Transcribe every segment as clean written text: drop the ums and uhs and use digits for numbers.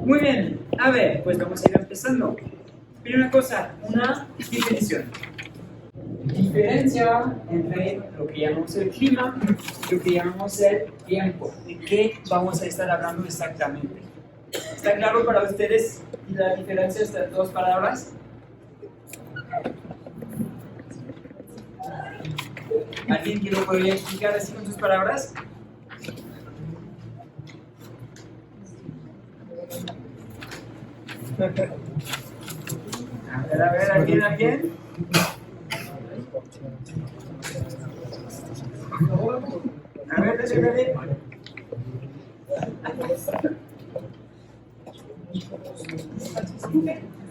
Muy bien, a ver, pues vamos a ir empezando. Primera cosa, una definición. Diferencia entre lo que llamamos el clima y lo que llamamos el tiempo. ¿De qué vamos a estar hablando exactamente? ¿Está claro para ustedes la diferencia de estas dos palabras? ¿Alguien que lo podría explicar así con sus palabras? A ver, ¿alguien? A ver, déjame.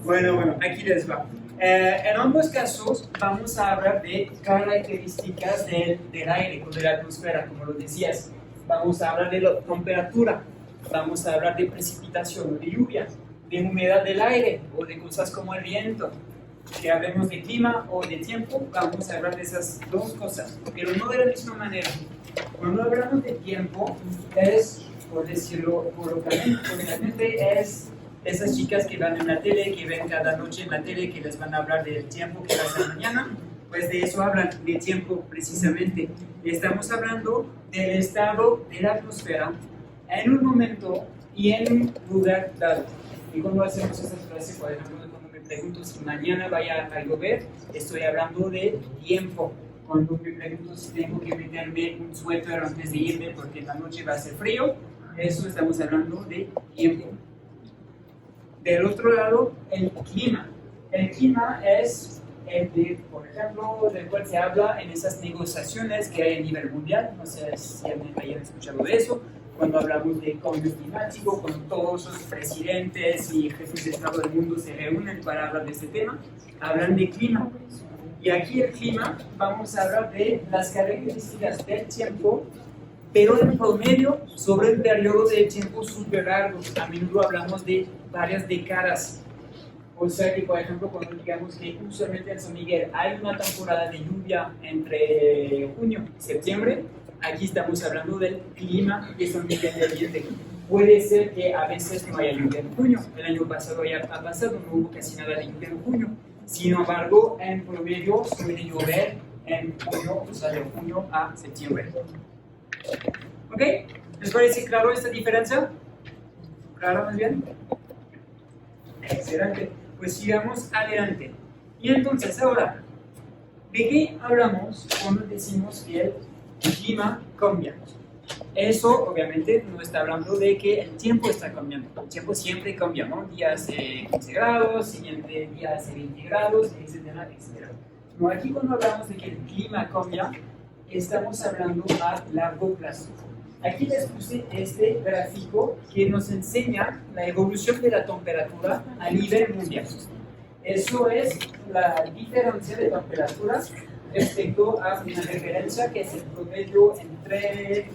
Bueno, aquí les va. En ambos casos vamos a hablar de características del aire, de la atmósfera, como lo decías. Vamos a hablar de la temperatura, vamos a hablar de precipitación, de lluvia, de humedad del aire o de cosas como el viento. Que hablemos de clima o de tiempo, vamos a hablar de esas dos cosas, pero no de la misma manera. Cuando hablamos de tiempo, es, por decirlo coloquialmente, es esas chicas que van en la tele, que ven cada noche en la tele, que les van a hablar del tiempo que va a ser mañana, pues de eso hablan, de tiempo precisamente. Estamos hablando del estado de la atmósfera en un momento y en un lugar dado. Y cuando hacemos esa frase, por ejemplo, cuando me pregunto si mañana vaya a llover, estoy hablando de tiempo. Cuando me pregunto si tengo que meterme un suéter antes de irme porque en la noche va a hacer frío, eso estamos hablando de tiempo. Del otro lado, el clima. El clima es el de, por ejemplo, del cual se habla en esas negociaciones que hay a nivel mundial. No sé si hayan escuchado de eso. Cuando hablamos de cambio climático, cuando todos los presidentes y jefes de Estado del mundo se reúnen para hablar de este tema, hablan de clima. Y aquí el clima, vamos a hablar de las características del tiempo, pero en promedio sobre un periodo de tiempo súper largo. A menudo hablamos de varias décadas. O sea que, por ejemplo, cuando digamos que usualmente en San Miguel hay una temporada de lluvia entre junio y septiembre, aquí estamos hablando del clima de San Miguel de Allende. Puede ser que a veces no haya lluvia en junio. El año pasado ya ha pasado, no hubo casi nada de lluvia en junio. Sin embargo, en promedio suele llover en junio, o sea, de junio a septiembre. ¿Ok? ¿Les parece claro esta diferencia? ¿Claro? ¿Más bien? Excelente. Pues sigamos adelante. Y entonces, ahora, ¿de qué hablamos cuando decimos que el clima cambia? Eso, obviamente, no está hablando de que el tiempo está cambiando. El tiempo siempre cambia, ¿no? Un día hace 15 grados, siguiente día hace 20 grados, etcétera, etcétera. No, aquí cuando hablamos de que el clima cambia, estamos hablando a largo plazo. Aquí les puse este gráfico que nos enseña la evolución de la temperatura a nivel mundial. Eso es la diferencia de temperaturas respecto a una referencia que es el promedio entre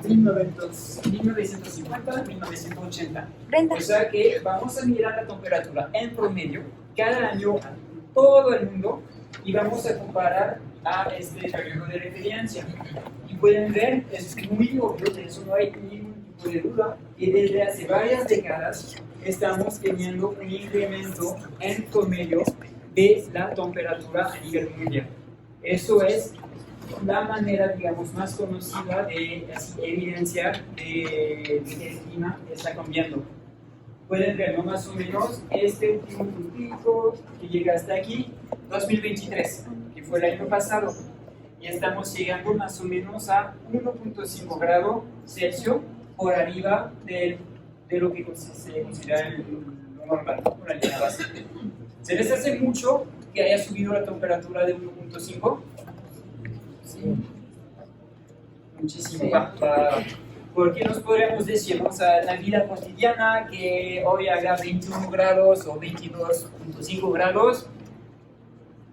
1950 y 1980. O sea que vamos a mirar la temperatura en promedio cada año a todo el mundo y vamos a comparar a este periodo de referencia. Y pueden ver, es muy obvio, de eso no hay ningún tipo de duda, que desde hace varias décadas estamos teniendo un incremento en promedio de la temperatura a nivel mundial. Eso es la manera, digamos, más conocida de evidenciar que el clima está cambiando. Pueden ver, ¿no? Más o menos este último pico que llega hasta aquí, 2023, que fue el año pasado, y estamos llegando más o menos a 1.5 grados Celsius por arriba de lo que se considera lo normal, una línea base. ¿Se les hace mucho que haya subido la temperatura de 1.5? Sí. Muchísimo. Porque nos podríamos decir, o sea, en la vida cotidiana, que hoy haga 21 grados o 22.5 grados,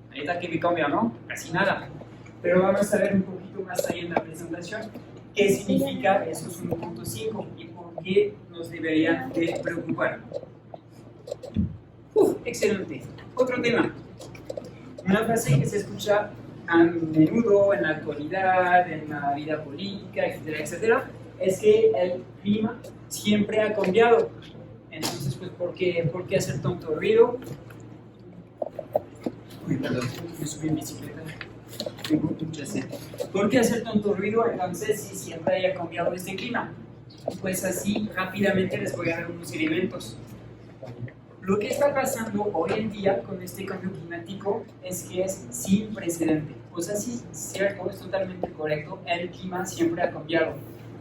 ahorita que me cambia, ¿no? Casi nada. Pero vamos a ver un poquito más ahí en la presentación qué significa esos 1.5 y por qué nos deberían de preocupar. Excelente. Otro tema. Una frase que se escucha a menudo en la actualidad, en la vida política, etcétera, etcétera, es que el clima siempre ha cambiado. Entonces, pues, por qué hacer tanto ruido? Uy, perdón, me subí en bicicleta. Tengo mucha sed. ¿Por qué hacer tanto ruido entonces si siempre haya cambiado este clima? Pues así rápidamente les voy a dar unos elementos. Lo que está pasando hoy en día con este cambio climático es que es sin precedente. O sea, sí, cierto, es totalmente correcto, el clima siempre ha cambiado.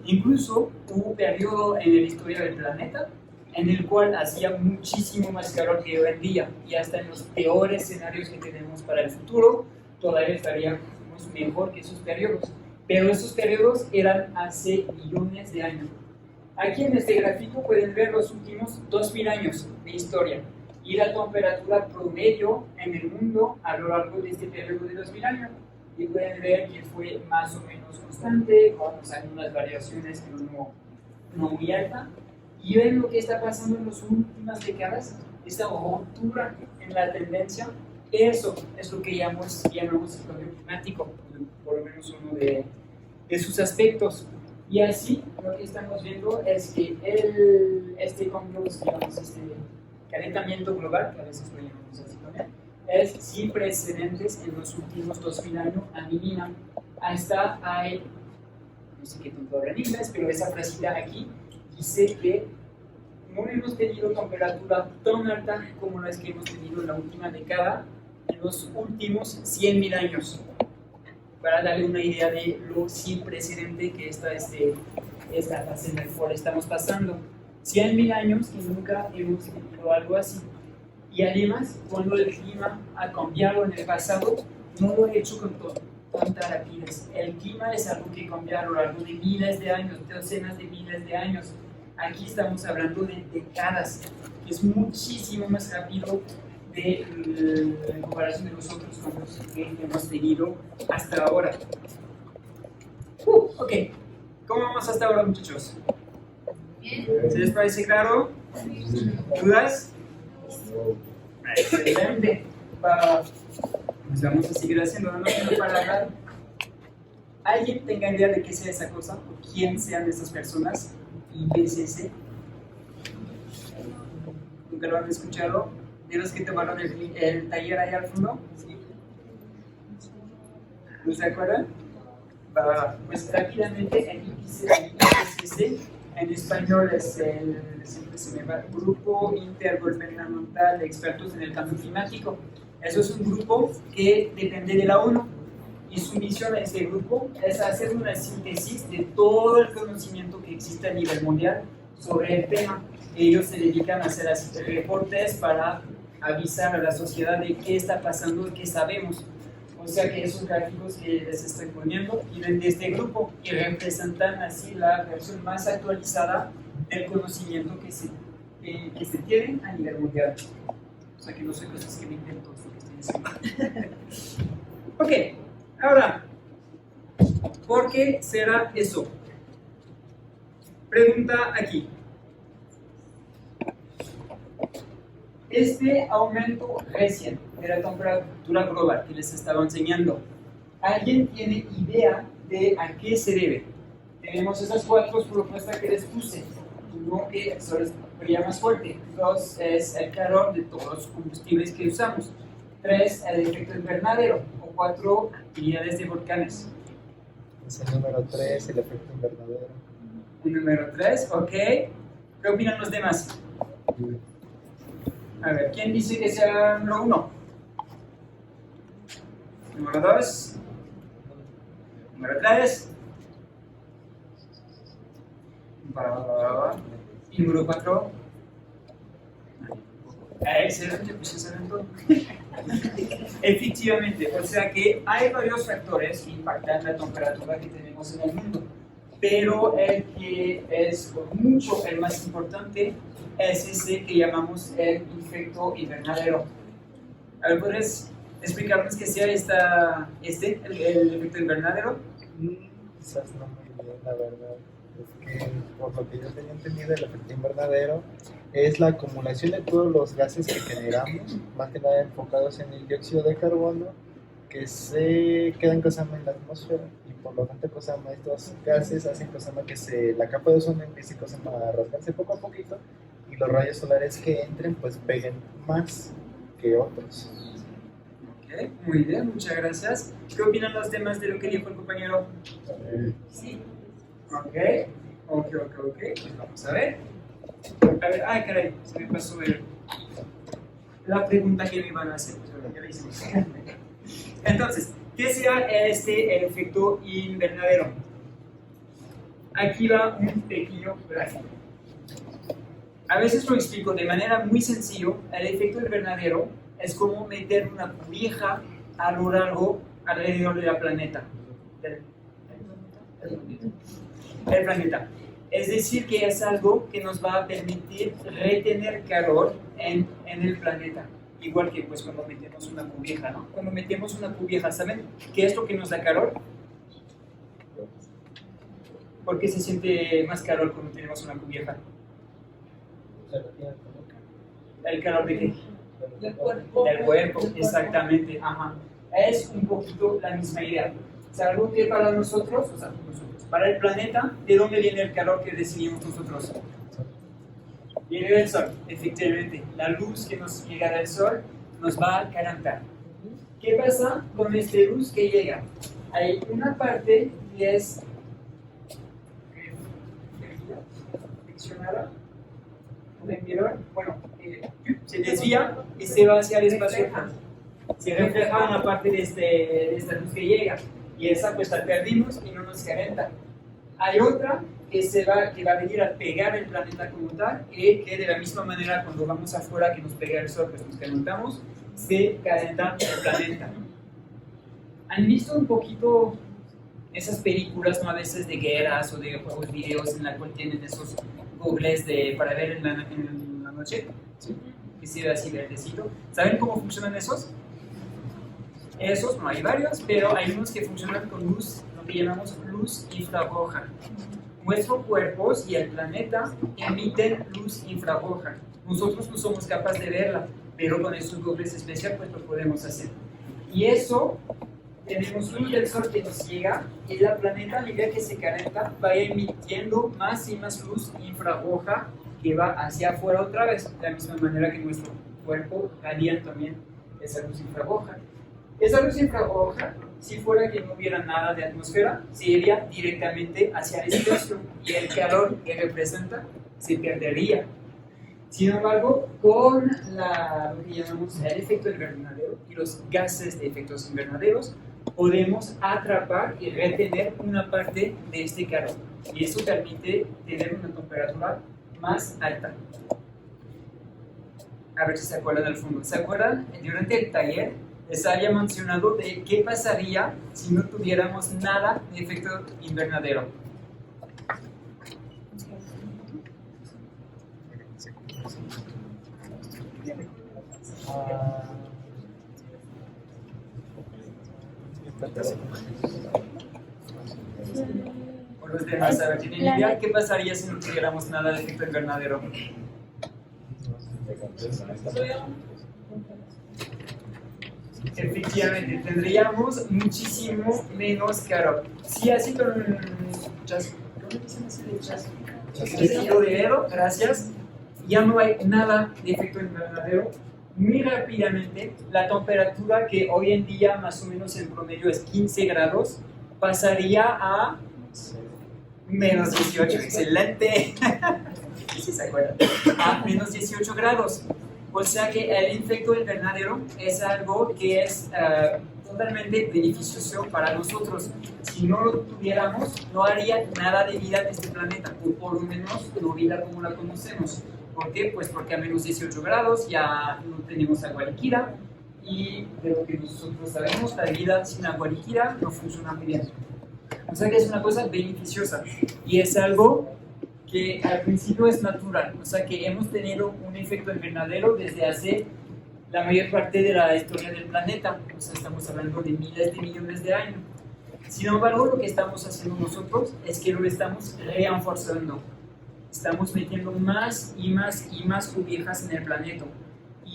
Incluso hubo un periodo en la historia del planeta en el cual hacía muchísimo más calor que hoy en día, y hasta en los peores escenarios que tenemos para el futuro, todavía estaríamos mejor que esos periodos. Pero esos periodos eran hace millones de años. Aquí en este gráfico pueden ver los últimos 2000 años de historia y la temperatura promedio en el mundo a lo largo de este periodo de 2000 años. Y pueden ver que fue más o menos constante, con algunas variaciones, pero no muy alta. Y ven lo que está pasando en las últimas décadas, esta ruptura en la tendencia. Eso es lo que llamamos el cambio climático, por lo menos uno de sus aspectos. Y así lo que estamos viendo es que este cambio, digamos, este calentamiento global, que a veces lo llamamos así también, es sin precedentes en los últimos 2000 años a mi vida. Hasta hay, no sé qué tanto habla en inglés, pero esa frasita aquí dice que no hemos tenido temperatura tan alta como las que hemos tenido en la última década, en los últimos 100.000 años, para darle una idea de lo sin precedente que esta fase en la cual estamos pasando. 100.000 años que nunca hemos tenido algo así. Y además, cuando el clima ha cambiado en el pasado, no lo ha hecho con tanta rapidez. El clima es algo que cambia a lo largo de miles de años, docenas de miles de años. Aquí estamos hablando de décadas, que es muchísimo más rápido en comparación de los otros cambios que hemos tenido hasta ahora. Ok, ¿cómo vamos hasta ahora, muchachos? ¿Se les parece claro? ¿Dudas? Excelente. Pues vamos a seguir haciendo, no tengo para hablar. ¿Alguien tenga idea de qué sea esa cosa? ¿O quién sean esas personas? IPCC. ¿Nunca lo han escuchado? ¿De los que tomaron el taller ahí al fondo? ¿Sí? ¿No se acuerdan? Pues rápidamente, el IPCC en español es siempre se me va, Grupo Intergubernamental de Expertos en el Cambio Climático. Eso es un grupo que depende de la ONU. Y su misión de este grupo es hacer una síntesis de todo el conocimiento que existe a nivel mundial sobre el tema. Ellos se dedican a hacer así reportes para avisar a la sociedad de qué está pasando y qué sabemos. O sea que esos gráficos que les estoy poniendo vienen de este grupo y representan así la versión más actualizada del conocimiento que se tiene a nivel mundial. O sea que no son cosas que me invento, es lo que estoy diciendo. Ok. Ahora, ¿por qué será eso? Pregunta aquí. Este aumento recién de la temperatura global que les estaba enseñando, ¿alguien tiene idea de a qué se debe? Tenemos esas 4 propuestas que les puse. Uno que solo brilla más fuerte. 2 es el calor de todos los combustibles que usamos. 3, el efecto invernadero. 4, actividades de volcanes. Es el número 3, el efecto invernadero. El número 3, ok. ¿Qué opinan los demás? A ver, ¿quién dice que sea el número 1? Número 2. Número 3. Y número 4. Excelente, pues se saben todo. Efectivamente, o sea que hay varios factores que impactan la temperatura que tenemos en el mundo, pero el que es por mucho el más importante es ese que llamamos el efecto invernadero. A ver, ¿puedes explicarnos qué sea el efecto invernadero? Quizás no muy bien, la verdad. Es que, por lo que yo tenía entendido, el efecto invernadero es la acumulación de todos los gases que generamos, más que nada enfocados en el dióxido de carbono, que se quedan cazando en la atmósfera y por lo tanto, estos gases hacen que la capa de ozono empiece a rasgarse poco a poquito y los rayos solares que entren pues peguen más que otros. Ok, muy bien, muchas gracias. ¿Qué opinan los demás de lo que dijo el compañero? Sí. Ok, pues vamos a ver. A ver, ay caray, se me pasó la pregunta que me iban a hacer, pues bueno, ya la hicimos. Entonces, ¿qué será el efecto invernadero? Aquí va un pequeño gráfico. A veces lo explico de manera muy sencilla. El efecto invernadero es como meter una cobija a lo largo alrededor del planeta. El planeta. Es decir, que es algo que nos va a permitir retener calor en el planeta. Igual que pues cuando metemos una cubierta, ¿no? Cuando metemos una cubierta, ¿saben qué es lo que nos da calor? ¿Por qué se siente más calor cuando tenemos una cubierta? ¿El calor de qué? Del cuerpo. Del cuerpo, exactamente. Ajá. Es un poquito la misma idea. Es algo que para nosotros, o sea, para el planeta, ¿de dónde viene el calor que recibimos nosotros? Viene del sol, efectivamente. La luz que nos llega del sol nos va a calentar. ¿Qué pasa con esta luz que llega? Hay una parte que es friccionada, bueno, se desvía y se va hacia el espacio. Se refleja una parte de esta luz que llega y esa pues la perdimos y no nos calienta. Hay otra que va a venir a pegar el planeta como tal y que de la misma manera cuando vamos afuera que nos pega el sol pues nos calentamos, se calienta el planeta. ¿Han visto un poquito esas películas, ¿no? A veces de guerras o de juegos videos en la cual tienen esos goggles para ver en la noche? ¿Sí? Que se ve así verdecito. ¿Saben cómo funcionan esos? Esos, no hay varios, pero hay unos que funcionan con luz, lo que llamamos luz infrarroja. Nuestros cuerpos y el planeta emiten luz infrarroja. Nosotros no somos capaces de verla, pero con estos goggles especiales pues lo podemos hacer. Y eso, tenemos luz del sol que nos llega y el planeta, a medida que se calienta, va emitiendo más y más luz infrarroja que va hacia afuera otra vez, de la misma manera que nuestro cuerpo radia también esa luz infrarroja. Esa luz infrarroja, si fuera que no hubiera nada de atmósfera, se iría directamente hacia el espacio y el calor que representa se perdería. Sin embargo, con lo que llamamos el efecto invernadero y los gases de efectos invernaderos, podemos atrapar y retener una parte de este calor. Y eso permite tener una temperatura más alta. A ver si se acuerdan al fondo. ¿Se acuerdan? Durante el taller les había mencionado de qué pasaría si no tuviéramos nada de efecto invernadero. Por los demás, a ver, ¿tienen idea qué pasaría si no tuviéramos nada de efecto invernadero? Efectivamente, tendríamos muchísimo menos calor. Si así con un chasquido de dedo, gracias, ya no hay nada de efecto invernadero. Muy rápidamente, la temperatura que hoy en día más o menos en promedio es 15 grados, pasaría a menos 18, excelente. ¿Sí se acuerdan? A menos 18 grados. O sea que el efecto invernadero es algo que es totalmente beneficioso para nosotros. Si no lo tuviéramos, no haría nada de vida en este planeta, o por lo menos no vida como la conocemos. ¿Por qué? Pues porque a menos 18 grados ya no tenemos agua líquida y de lo que nosotros sabemos, la vida sin agua líquida no funciona muy bien. O sea que es una cosa beneficiosa y es algo que al principio es natural, o sea que hemos tenido un efecto invernadero desde hace la mayor parte de la historia del planeta, o sea estamos hablando de miles de millones de años. Sin embargo, lo que estamos haciendo nosotros es que lo estamos reforzando, estamos metiendo más y más y más cubiertas en el planeta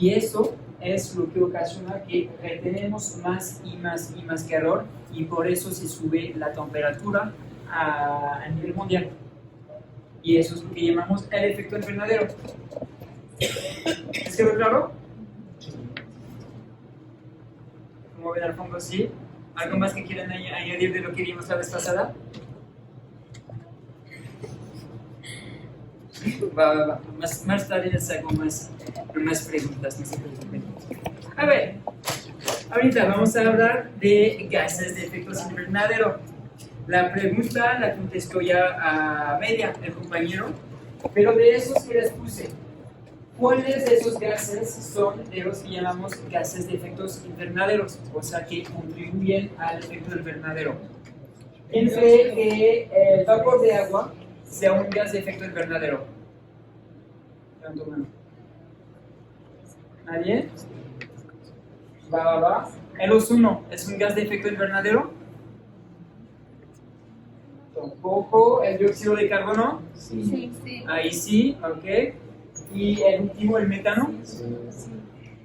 Y eso es lo que ocasiona que retenemos más y más y más calor y por eso se sube la temperatura a nivel mundial. Y eso es lo que llamamos el efecto invernadero. ¿Es quedó claro? ¿Cómo ven al fondo? ¿Sí? ¿Algo más que quieran añadir de lo que vimos la vez pasada? Va. Más tarde les hago más preguntas, no se preocupen. A ver, ahorita vamos a hablar de gases de efecto invernadero. La pregunta la contestó ya a Media, el compañero, pero de esos que les puse, ¿cuáles de esos gases son de los que llamamos gases de efectos invernaderos? O sea, que contribuyen al efecto invernadero. ¿Quién cree que el vapor de agua sea un gas de efecto invernadero? Levanto mano. ¿Nadie? Va. ¿El ozono es un gas de efecto invernadero? Tampoco. ¿El dióxido de carbono? Sí. Ahí sí, ok. ¿Y el último, el metano? Sí.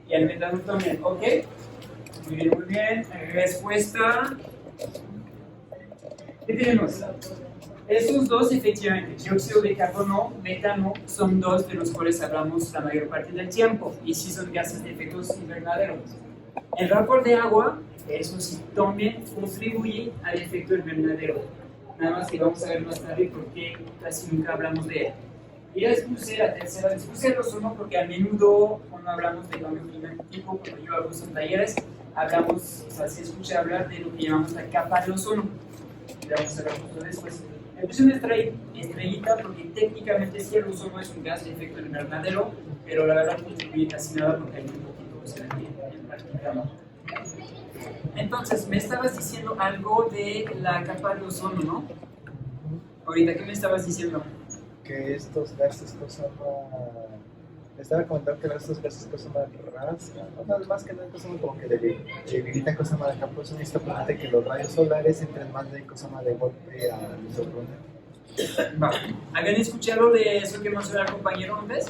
Y el metano también, ok. Muy bien. Respuesta. ¿Qué tenemos? Esos dos, efectivamente, dióxido de carbono, metano, son dos de los cuales hablamos la mayor parte del tiempo y sí son gases de efectos invernaderos. El vapor de agua, eso sí, también contribuye al efecto invernadero. Nada más que vamos a ver más tarde porque casi nunca hablamos de él. Y les puse la tercera, les puse el ozono porque a menudo cuando hablamos de cambio climático, cuando yo hago en talleres, hablamos, o sea, se escucha hablar de lo que llamamos la capa de ozono. Y la vamos a ver justo después. Le puse una estrellita porque técnicamente sí el ozono es un gas de efecto invernadero, pero la verdad no contribuye casi nada porque hay muy poquito que se ve en práctica. Entonces, me estabas diciendo algo de la capa de ozono, ¿no? Ahorita, ¿qué me estabas diciendo? Que estos gases causan estaba comentando que estos gases causan más que nada causan como que debilitan cosas más de campo de ozono y esto permite que los rayos solares entren más de cosas más de golpe a nuestro planeta. Va. ¿Habían escuchado de eso que mencionó el compañero antes?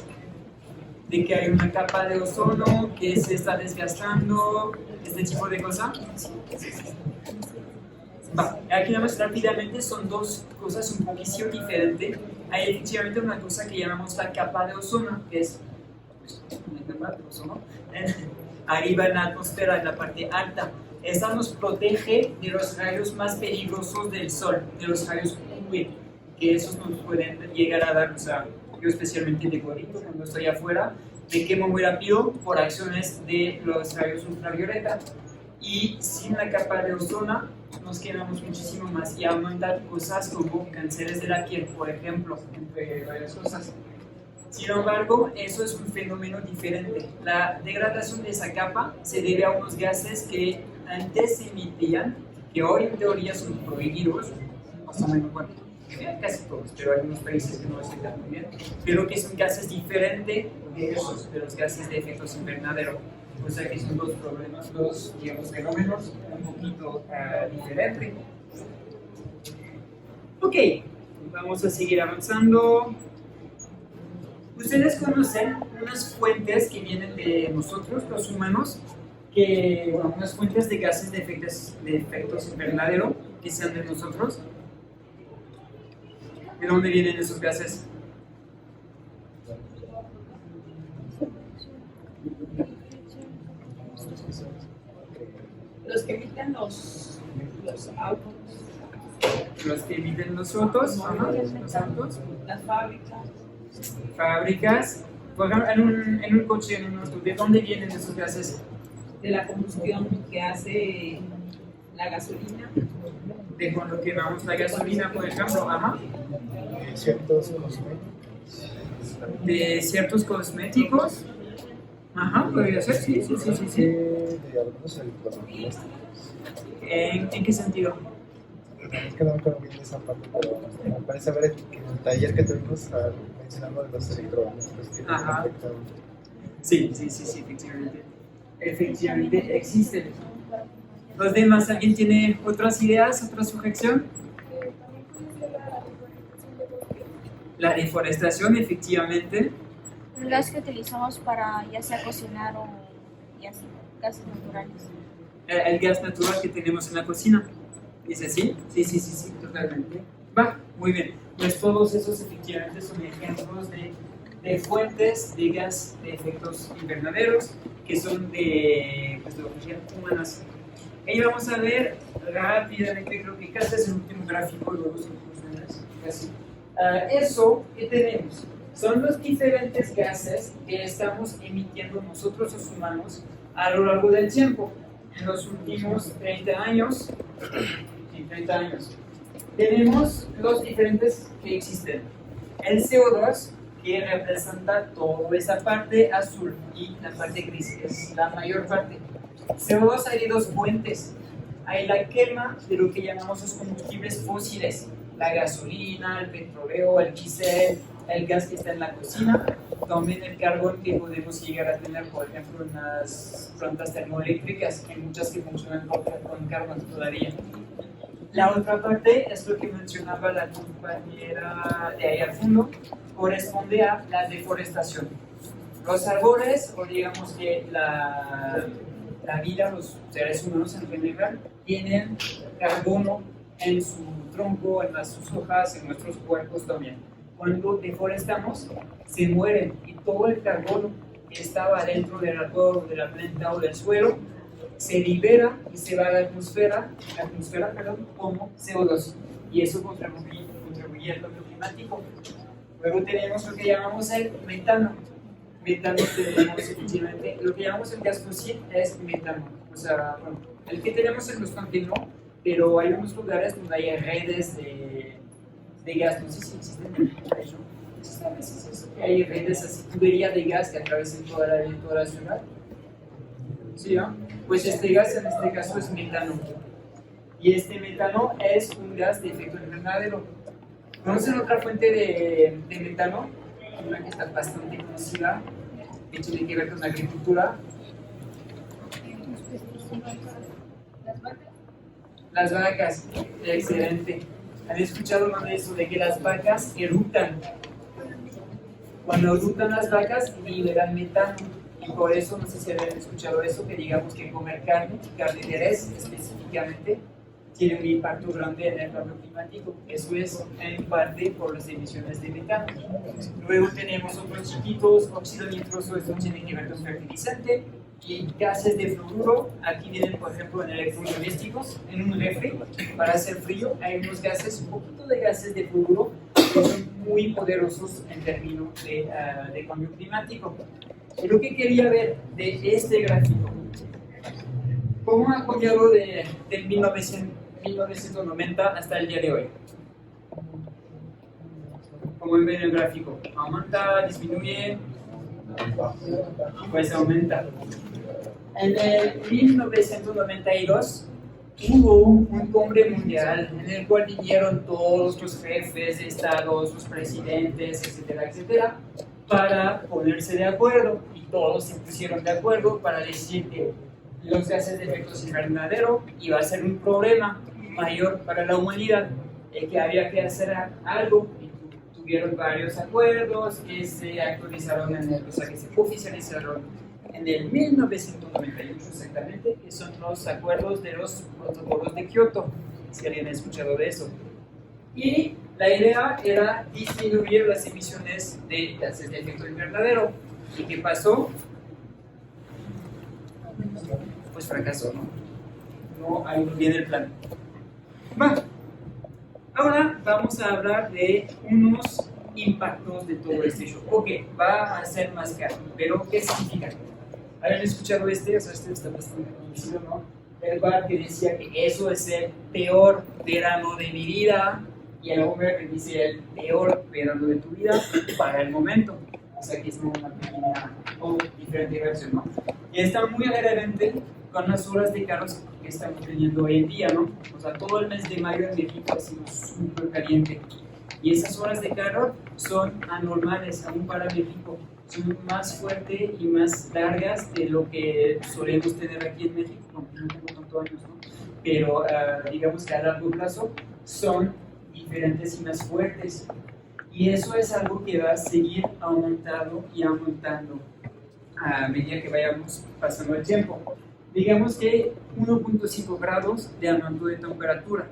De que hay una capa de ozono que se está desgastando, este tipo de cosas. Va, aquí nada más rápidamente son dos cosas un poquito diferentes. Hay efectivamente una cosa que llamamos la capa de ozono, que es una capa de ozono arriba en la atmósfera, en la parte alta. Esta nos protege de los rayos más peligrosos del sol, de los rayos UV, que esos nos pueden llegar a dar, o sea, yo especialmente de gorrito cuando estoy afuera, me quemo muy rápido por acciones de los rayos ultravioleta. Y sin la capa de ozono nos quemamos muchísimo más y aumentan cosas como cánceres de la piel, por ejemplo, entre varias cosas. Sin embargo, eso es un fenómeno diferente. La degradación de esa capa se debe a unos gases que antes se emitían, que hoy en teoría son prohibidos, más o menos, bueno, casi todos, pero hay unos países que no lo aceptan muy bien, pero que son gases diferentes de esos, de los gases de efectos invernadero. O sea que son dos problemas, dos, digamos, fenómenos un poquito diferentes. Ok, vamos a seguir avanzando. Ustedes conocen unas fuentes que vienen de nosotros, los humanos, que, bueno, unas fuentes de gases de efectos invernadero que sean de nosotros. ¿De dónde vienen esos gases? Los que emiten los autos. Los que emiten los autos, ajá, los autos. Las fábricas. Fábricas. Por ejemplo, en un coche, en un auto, ¿de dónde vienen esos gases? De la combustión que hace la gasolina. De cuando quemamos la gasolina, por ejemplo, ajá. Ciertos cosméticos. De ciertos cosméticos. Ajá, podría ser, sí. De algunos electrodomésticos. ¿En qué sentido? Es que no me acuerdo bien de esa parte, pero me parece ver que en el taller que tuvimos mencionando de los electrodomésticos que Ajá. afectan. Sí, efectivamente. Efectivamente existen. Los demás, ¿alguien tiene otras ideas, otra sujeción? La deforestación, efectivamente. El gas que utilizamos para ya sea cocinar o y así, gases naturales. El gas natural que tenemos en la cocina. ¿Dice sí? Sí, totalmente. Va, muy bien. Pues todos esos efectivamente son ejemplos de fuentes de gas de efectos invernaderos que son de origen humanas. Ahí vamos a ver rápidamente, creo que casi es el último gráfico, luego son conclusiones, casi. Eso que tenemos son los diferentes gases que estamos emitiendo nosotros los humanos a lo largo del tiempo. En los últimos 30 años, tenemos los diferentes que existen. El CO2, que representa toda esa parte azul, y la parte gris, que es la mayor parte. CO2 hay dos fuentes. Hay la quema de lo que llamamos los combustibles fósiles, la gasolina, el petróleo, el diésel, el gas que está en la cocina, también el carbón que podemos llegar a tener, por ejemplo, en las plantas termoeléctricas, hay muchas que funcionan con carbón todavía. La otra parte es lo que mencionaba la compañera de ahí al fondo, corresponde a la deforestación. Los árboles, o digamos que la vida, los seres humanos en general, tienen carbono en su tronco, en sus hojas, en nuestros cuerpos también. Cuando deforestamos, se mueren y todo el carbono que estaba dentro del árbol, de la planta o del suelo, se libera y se va a la atmósfera como CO2. Y eso contribuye al cambio climático. Luego tenemos lo que llamamos el metano. Metano tenemos efectivamente, lo que llamamos el gas fósil es metano. O sea, bueno, el que tenemos en constante no, pero hay unos lugares donde hay redes de gas, no sé si existen en el país, ¿no? Hay redes así, tubería de gas que atraviesan toda la ciudad. ¿Sí, no? Pues este gas en este caso es metano. Y este metano es un gas de efecto invernadero. ¿Conocen otra fuente de metano? Una que está bastante conocida, que tiene que ver con la agricultura. Las vacas, excelente. ¿Han escuchado más de eso, de que las vacas eructan? Cuando eructan las vacas liberan metano. Y por eso, no sé si habían escuchado eso, que digamos que comer carne de res específicamente, tiene un impacto grande en el cambio climático. Eso es en parte por las emisiones de metano. Luego tenemos otros chiquitos, óxido nitroso, esto tiene que ver con fertilizante, y gases de fluoruro. Aquí vienen, por ejemplo, en electrodomésticos, en un refri, para hacer frío, hay unos gases, un poquito de gases de fluoruro, que son muy poderosos en términos de cambio climático. Y lo que quería ver de este gráfico, ¿cómo ha cambiado del 1990 hasta el día de hoy? ¿Cómo ven el gráfico? ¿Aumenta? ¿Disminuye? Pues aumenta. En el 1992 hubo un cumbre mundial en el cual vinieron todos los jefes de Estado, sus presidentes, etcétera, para ponerse de acuerdo, y todos se pusieron de acuerdo para decir que los gases de efecto invernadero iba a ser un problema mayor para la humanidad, que había que hacer algo, y tuvieron varios acuerdos que se actualizaron que se oficializaron en el 1998 exactamente, que son los acuerdos de los protocolos de Kioto, si alguien ha escuchado de eso. Y la idea era disminuir las emisiones de gases de efecto invernadero. ¿Y qué pasó? Pues fracasó, ¿no? No hay bien el plan. Bueno, ahora vamos a hablar de unos impactos de todo este show. Ok, va a ser más caro, pero ¿qué significa? ¿Habían escuchado este? O sea, este está bastante conocido, ¿no? El bar que decía que eso es el peor verano de mi vida, y el Homer que dice el peor verano de tu vida para el momento. O sea, que es una pequeña o diferente versión, ¿no? Y está muy relevante con las horas de carros que estamos teniendo hoy en día, ¿no? O sea, todo el mes de mayo en México ha sido súper caliente. Y esas horas de calor son anormales aún para México. Son más fuertes y más largas de lo que solemos tener aquí en México, aunque no tengo tantos años, ¿no? Pero digamos que a largo plazo son diferentes y más fuertes. Y eso es algo que va a seguir aumentando y aumentando a medida que vayamos pasando el tiempo. Digamos que 1.5 grados de aumento de temperatura.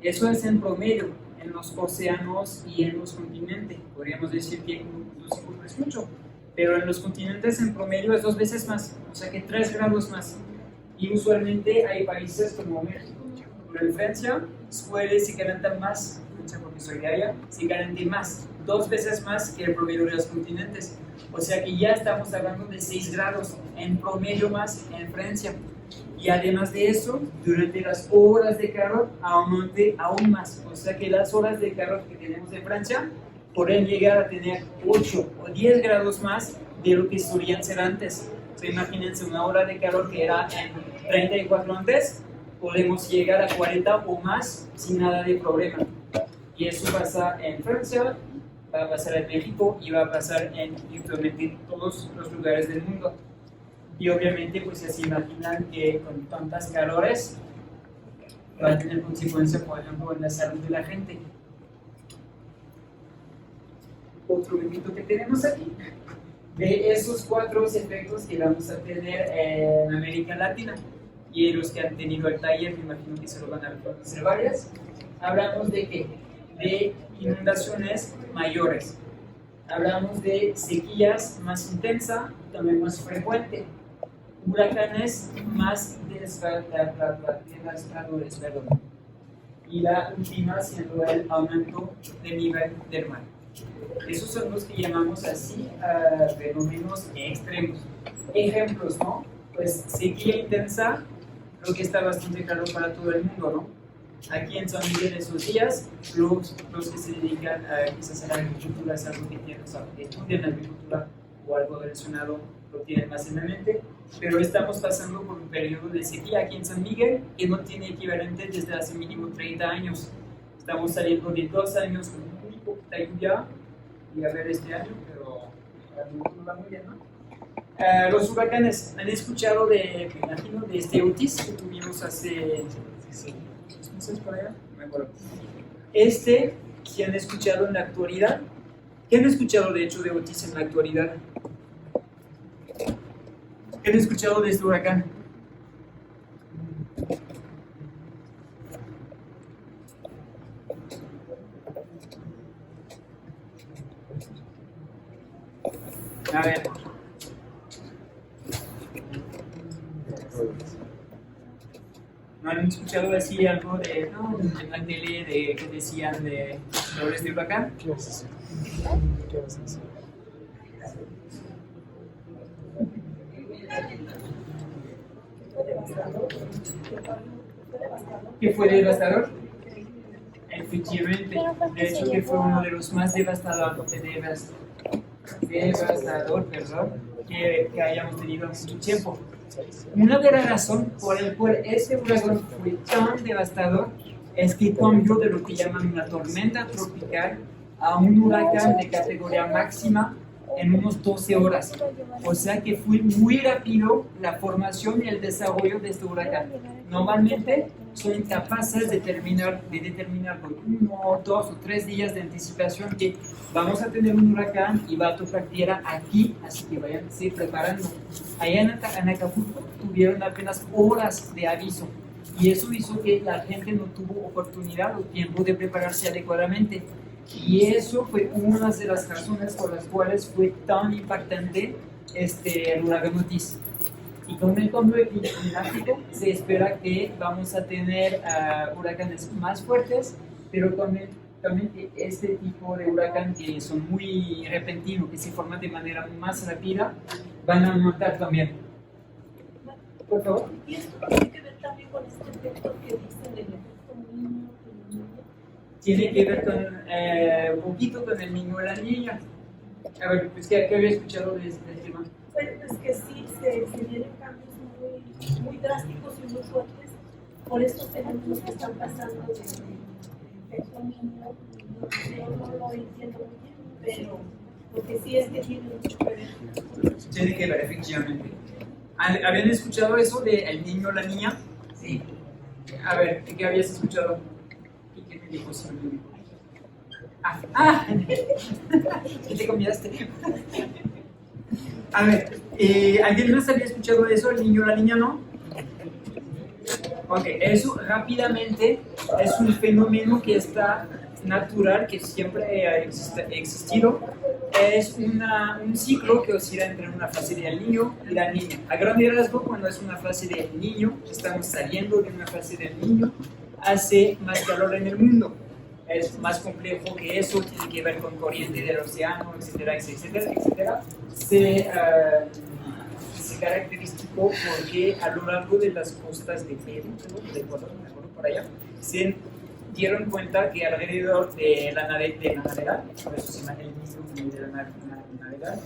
Eso es en promedio en los océanos y en los continentes. Podríamos decir que 1.5 no es mucho, pero en los continentes en promedio es 2 veces más, o sea que 3 grados más. Y usualmente hay países como México, pero en Francia se calienta más, porque soy de allá, se calienta más, 2 veces más que el promedio de los continentes. O sea que ya estamos hablando de 6 grados en promedio más en Francia. Y además de eso, durante las horas de calor aumente aún más. O sea que las horas de calor que tenemos en Francia pueden llegar a tener 8 o 10 grados más de lo que solían ser antes. O sea, imagínense una hora de calor que era en 34 antes, podemos llegar a 40 o más sin nada de problema. Y eso pasa en Francia, va a pasar en México y va a pasar en virtualmente todos los lugares del mundo. Y obviamente pues ya se imaginan que con tantas calores va a tener consecuencias, por ejemplo, en la salud de la gente. Otro elemento que tenemos aquí, de esos 4 efectos que vamos a tener en América Latina, y los que han tenido el taller, me imagino que se lo van a reconocer varias, hablamos de ¿qué? De inundaciones mayores, hablamos de sequías más intensas, también más frecuente, huracanes más devastadores, y la última siendo el aumento del nivel del mar. Esos son los que llamamos así fenómenos extremos. Ejemplos, ¿no? Pues sequía intensa, creo que está bastante claro para todo el mundo, ¿no? Aquí en San Miguel esos días, los que se dedican quizás a la agricultura, es algo que tienen, o sea, que estudian agricultura o algo relacionado, lo tienen más en la mente, pero estamos pasando por un periodo de sequía aquí en San Miguel que no tiene equivalente desde hace mínimo 30 años. Estamos saliendo de 2 años con muy poquita lluvia, y a ver este año, pero no va muy bien, ¿no? Los huracanes, ¿han escuchado me imagino, de este Otis que tuvimos hace 2 meses por allá? No me acuerdo. ¿Qué han escuchado en la actualidad? ¿Qué han escuchado de hecho de Otis en la actualidad? ¿Qué han escuchado de este huracán? A ver. ¿No han escuchado así algo de, no, en la tele de que decían de sobre este huracán? ¿Qué vas a hacer? ¿Qué vas a hacer? ¿Qué fue devastador? Efectivamente, de hecho que fue uno de los más devastadores que hayamos tenido en mucho tiempo. Una de las razones por la cual este huracán fue tan devastador es que cambió de lo que llaman una tormenta tropical a un huracán de categoría máxima en unos 12 horas. O sea que fue muy rápido la formación y el desarrollo de este huracán. Normalmente son incapaces de determinar con 1, 2 o 3 días de anticipación que vamos a tener un huracán y va a tocar tierra aquí, así que váyanse preparando. Allá en Acapulco tuvieron apenas horas de aviso y eso hizo que la gente no tuvo oportunidad o tiempo de prepararse adecuadamente. Y eso fue una de las razones por las cuales fue tan impactante el huracán Otis. Y con el cambio climático se espera que vamos a tener huracanes más fuertes, pero también este tipo de huracán que son muy repentinos, que se forman de manera más rápida, van a aumentar también. Por favor. ¿Y esto tiene que ver también con este efecto que dicen del efecto niño? Tiene que ver con un poquito con el niño o la niña. A ver, pues, ¿qué había escuchado de este tema? Pues que sí, se vienen cambios muy drásticos y muy fuertes por estos fenómenos que están pasando de efecto niño. No lo entiendo muy bien, pero lo que sí es que tiene mucho que ver. Tiene que ver, efectivamente. ¿Habían escuchado eso de el niño o la niña? Sí. A ver, ¿qué habías escuchado? ¿Y qué me dijo? ¿Qué te cambiaste? A ver, ¿alguien más había escuchado eso? ¿El niño o la niña no? Ok, eso rápidamente es un fenómeno que está natural, que siempre ha existido. Es un ciclo que oscila entre una fase del niño y la niña. A grande rasgo, cuando es una fase del niño, estamos saliendo de una fase del niño, hace más calor en el mundo. Es más complejo que eso, tiene que ver con corriente del océano, etcétera, etcétera, etcétera. Es característico porque a lo largo de las costas de Perú, de Ecuador, por allá, se dieron cuenta que alrededor de la navegada, por eso se llama el niño de la navegada,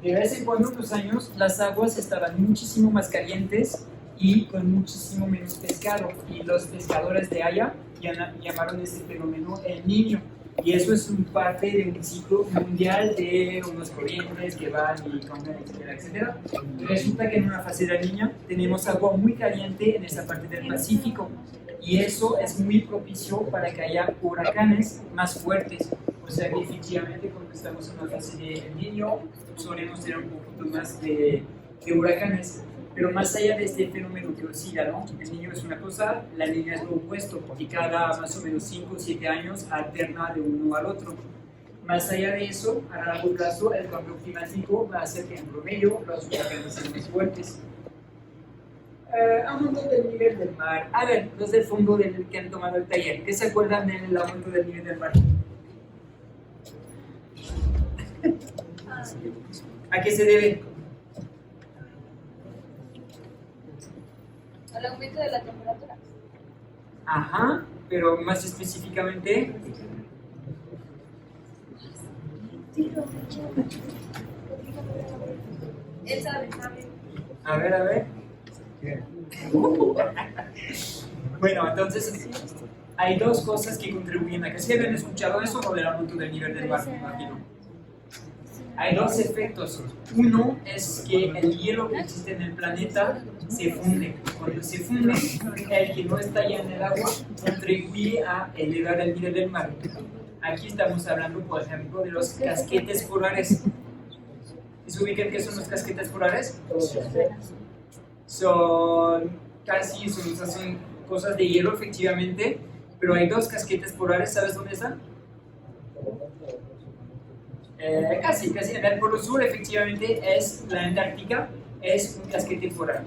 de vez en cuando, unos años, las aguas estaban muchísimo más calientes y con muchísimo menos pescado. Y los pescadores de allá llamaron este fenómeno el niño. Y eso es un parte de un ciclo mundial de unas corrientes que van y cambian, etcétera, etcétera. Resulta que en una fase de la niña tenemos agua muy caliente en esa parte del Pacífico. Y eso es muy propicio para que haya huracanes más fuertes. O sea que efectivamente cuando estamos en una fase de niño solemos tener un poquito más de huracanes. Pero más allá de este fenómeno que oscila, ¿no? El niño es una cosa, la niña es lo opuesto, y cada más o menos 5 o 7 años alterna de uno al otro. Más allá de eso, a largo plazo, el cambio climático va a hacer que en promedio los huracanes sean más fuertes. Aumento del nivel del mar. A ver, los del fondo del que han tomado el taller, ¿qué se acuerdan del aumento del nivel del mar? ¿A qué se debe? Al aumento de la temperatura. Ajá, pero más específicamente. Él sabe. A ver. Bueno, entonces hay dos cosas que contribuyen a que se habían escuchado eso o del aumento del nivel del mar, me imagino. Hay dos efectos. Uno es que el hielo que existe en el planeta se funde. Cuando se funde, el que no está ya en el agua contribuye a elevar el nivel del mar. Aquí estamos hablando, por ejemplo, de los casquetes polares. ¿Se ubican qué son los casquetes polares? Son cosas de hielo, efectivamente, pero hay dos casquetes polares. ¿Sabes dónde están? Casi. En el polo sur, efectivamente, es la Antártica, es un casquete polar.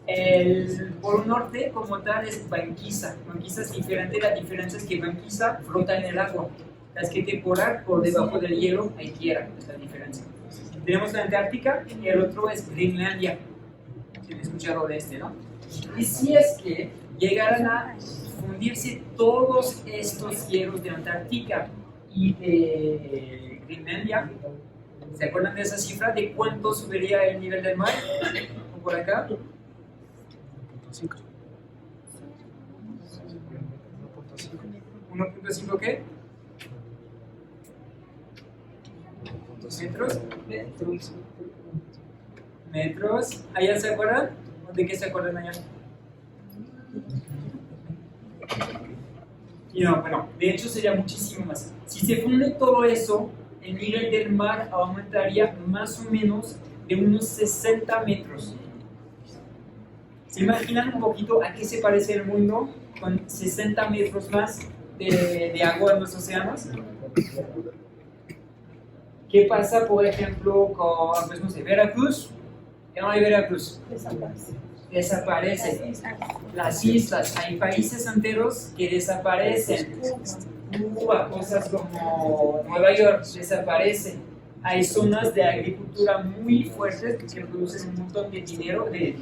El polo norte, como tal, es banquisa. Banquisa es diferente, la diferencia es que banquisa flota en el agua. Casquete polar, por debajo del hielo hay tierra, es la diferencia. Tenemos la Antártica y el otro es Groenlandia. Si han escuchado de este, ¿no? Y si es que llegaran a fundirse todos estos hielos de Antártica y de Groenlandia, ¿se acuerdan de esa cifra? ¿De cuánto subiría el nivel del mar? Por acá. 1.5 ¿qué? ¿Metros? ¿Allá se acuerdan? ¿De qué se acuerdan allá? Y no, bueno, de hecho sería muchísimo más. Si se funde todo eso, el nivel del mar aumentaría más o menos de unos 60 metros. ¿Se imaginan un poquito a qué se parece el mundo con 60 metros más de agua en los océanos? ¿Qué pasa, por ejemplo, con, pues no sé, Veracruz? ¿Qué no hay Veracruz? Desaparece. Las islas, hay países enteros que desaparecen. Cuba, cosas como Nueva York, desaparecen. Hay zonas de agricultura muy fuertes que producen un montón de dinero, de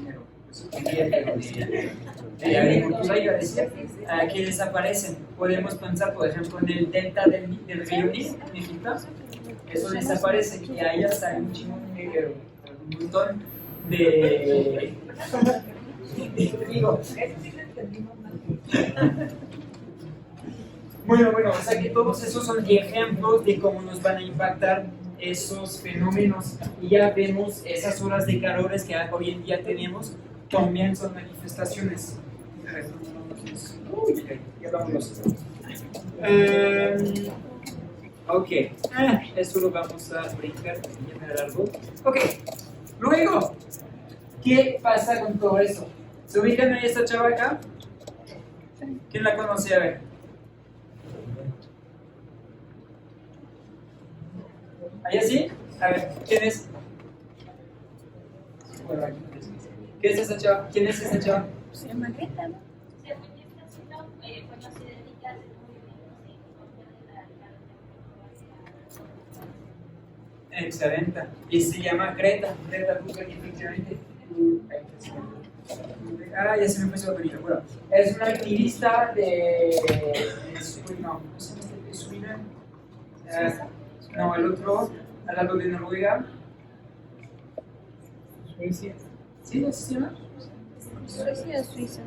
agricultura, iba a decir, que desaparecen. Podemos pensar, por ejemplo, en el delta del río Nilo, en Egipto. Eso desaparece y ahí hasta hay un montón de trigo. Bueno, o sea que todos esos son ejemplos de cómo nos van a impactar esos fenómenos y ya vemos esas olas de calores que hoy en día tenemos también son manifestaciones. Ya vámonos. Ok, eso lo vamos a brincar, ya me largo. Ok, luego, ¿qué pasa con todo eso? ¿Se ubican ahí esta chava acá? ¿Quién la conoce? A ver. ¿Ahí así? A ver, ¿quién es? ¿Qué es esa chava? ¿Quién es esa chava? Se llama Greta, ¿no? Excelente. Y se llama Greta. Greta Thunberg, efectivamente. Ya se me fue su apellido. Bueno, es una activista de no, ¿cómo se llama este? ¿Suiza? No, el otro, al lado de Noruega. Suecia. ¿Sí? ¿Así se llama? Suecia o Suiza.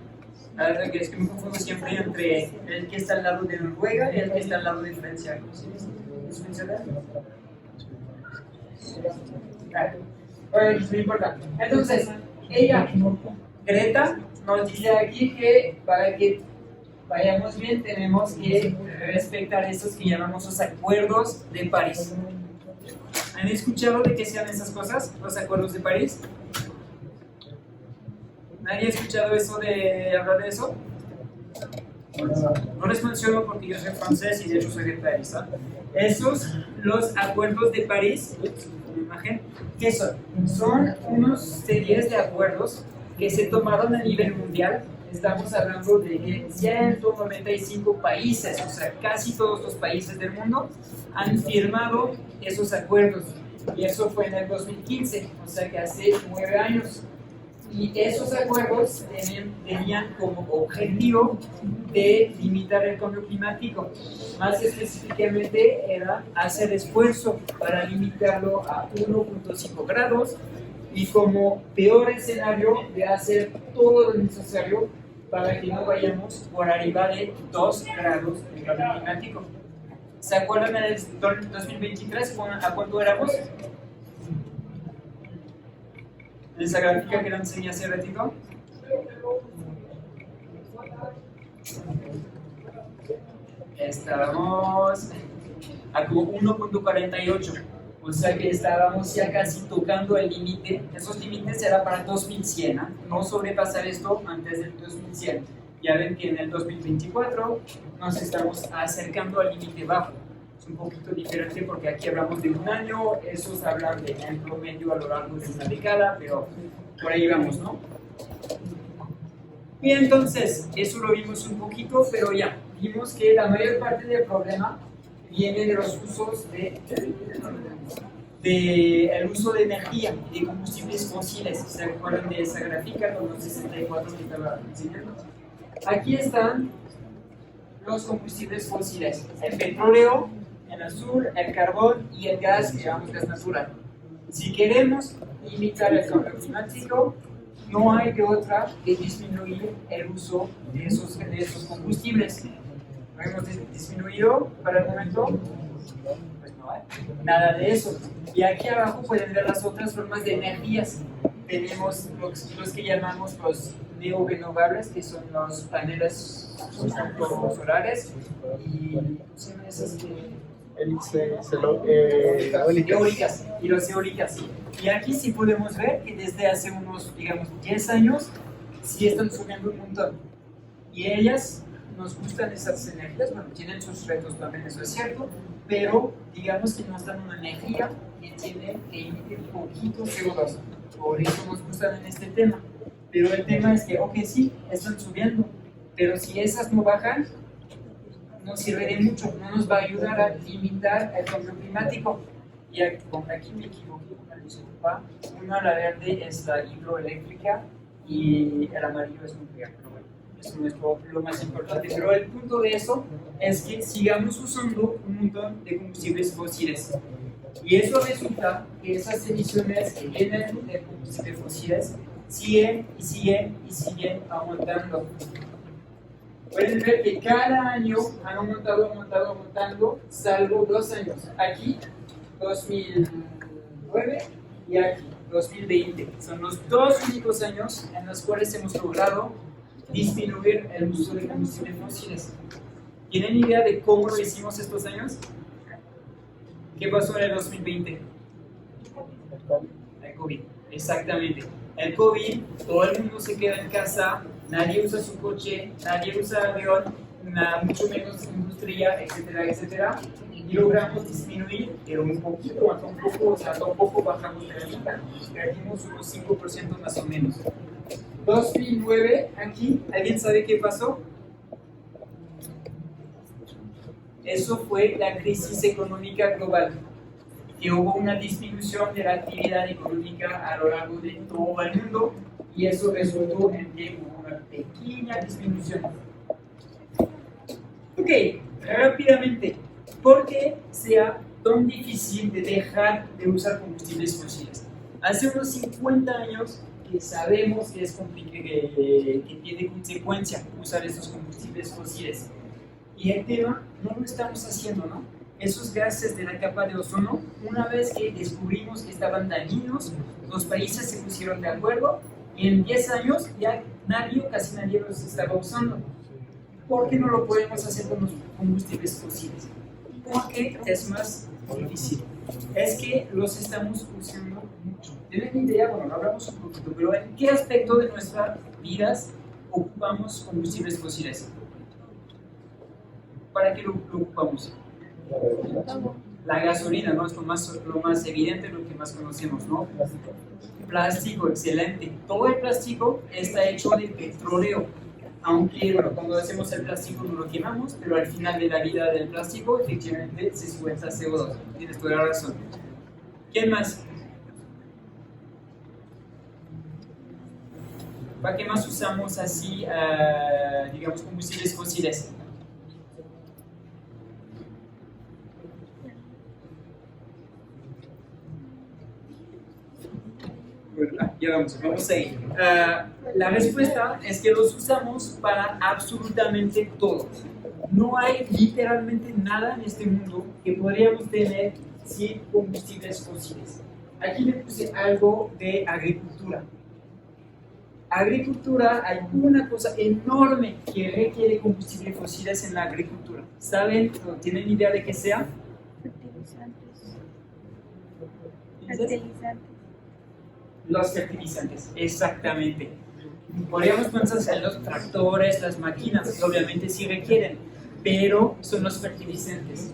La verdad que es que me confundo siempre entre el que está al lado de Noruega y el que está al lado de Francia. ¿Sí? ¿Es Suiza? Bueno, no importa. Entonces, ella, Greta, nos dice aquí que para que vayamos bien tenemos que respetar esos que llamamos los acuerdos de París. ¿Han escuchado de qué sean esas cosas, los acuerdos de París? ¿Nadie ha escuchado eso de hablar de eso? No les menciono porque yo soy francés y de hecho soy de París. Esos, los acuerdos de París, imagen, ¿qué son? Son unos series de acuerdos que se tomaron a nivel mundial. Estamos hablando de 195 países, o sea, casi todos los países del mundo han firmado esos acuerdos. Y eso fue en el 2015, o sea que hace 9 años. Y esos acuerdos tenían como objetivo de limitar el cambio climático. Más específicamente era hacer esfuerzo para limitarlo a 1.5 grados y como peor escenario de hacer todo lo necesario para que no vayamos por arriba de 2 grados de cambio climático. ¿Se acuerdan en el 2023 a cuánto éramos? ¿Esa gráfica que la enseñé hace ratito? Estábamos a como 1.48, o sea que estábamos ya casi tocando el límite. Esos límites eran para 2100, no sobrepasar esto antes del 2100. Ya ven que en el 2024 nos estamos acercando al límite bajo. Es un poquito diferente porque aquí hablamos de un año, esos hablan de en promedio a lo largo de una década, pero por ahí vamos, ¿no? Y entonces, eso lo vimos un poquito, pero ya, vimos que la mayor parte del problema viene de los usos el uso de energía, de combustibles fósiles. ¿Se acuerdan de esa gráfica con los 64 que estaba enseñando? Aquí están los combustibles fósiles, el petróleo en azul, el carbón y el gas, que llamamos gas natural. Si queremos limitar el cambio climático, no hay de otra que disminuir el uso de esos combustibles. ¿Lo hemos disminuido para el momento? Pues no hay nada de eso. Y aquí abajo pueden ver las otras formas de energías. Tenemos los que llamamos los neorenovables, que son los paneles solares y ¿cómo se llaman esas eólicas y los eólicas. Y aquí sí podemos ver que desde hace unos, digamos, 10 años sí están subiendo un montón. Y ellas nos gustan esas energías, bueno, tienen sus retos también, eso es cierto, pero digamos que nos dan una energía que emite poquito CO2. Por eso nos gustan en este tema. Pero el tema es que, ok, sí, están subiendo, pero si esas no bajan, no sirve de mucho, no nos va a ayudar a limitar el cambio climático. Y aquí me equivoqué, una disculpa. Una, la verde, es la hidroeléctrica y el amarillo es nuclear. Pero bueno, eso no es lo más importante. Pero el punto de eso es que sigamos usando un montón de combustibles fósiles. Y eso resulta que esas emisiones que vienen de combustibles fósiles siguen y siguen y siguen aumentando. Pueden ver que cada año han aumentado, salvo 2 años. Aquí, 2009 y aquí, 2020. Son los 2 únicos años en los cuales hemos logrado disminuir el uso de combustibles fósiles. ¿Tienen idea de cómo lo hicimos estos años? ¿Qué pasó en el 2020? El COVID, exactamente. El COVID, todo el mundo se queda en casa, nadie usa su coche, nadie usa avión, mucho menos industria, etcétera, etcétera. Y logramos disminuir, pero un poquito, hasta un poco bajamos de la mitad. Perdimos unos 5% más o menos. 2009, aquí, ¿alguien sabe qué pasó? Eso fue la crisis económica global, que hubo una disminución de la actividad económica a lo largo de todo el mundo y eso resultó en que hubo una pequeña disminución. Ok, rápidamente, ¿por qué sea tan difícil de dejar de usar combustibles fósiles? Hace unos 50 años que sabemos que que tiene consecuencia usar estos combustibles fósiles. Y el tema no lo estamos haciendo, ¿no? Esos gases de la capa de ozono, una vez que descubrimos que estaban dañinos, los países se pusieron de acuerdo y en 10 años ya casi nadie los estaba usando. ¿Por qué no lo podemos hacer con los combustibles fósiles? Porque es más difícil. Es que los estamos usando mucho. ¿Tienen idea? Bueno, lo hablamos un poquito, pero ¿en qué aspecto de nuestras vidas ocupamos combustibles fósiles? ¿Para qué lo ocupamos? La gasolina, ¿no? Es lo más evidente, lo que más conocemos, ¿no? Plástico, excelente. Todo el plástico está hecho de petróleo. Aunque, bueno, cuando hacemos el plástico no lo quemamos, pero al final de la vida del plástico, efectivamente, se suelta CO2. Tienes toda la razón. ¿Quién más? ¿Para qué más usamos así, digamos, combustibles fósiles? Ya vamos a ir. La respuesta es que los usamos para absolutamente todo. No hay literalmente nada en este mundo que podríamos tener sin combustibles fósiles. Aquí le puse algo de agricultura. Agricultura, hay una cosa enorme que requiere combustibles fósiles en la agricultura. ¿Saben o tienen idea de qué sea? Fertilizantes. Los fertilizantes, exactamente. Podríamos pensar en los tractores, las máquinas, obviamente sí requieren, pero son los fertilizantes.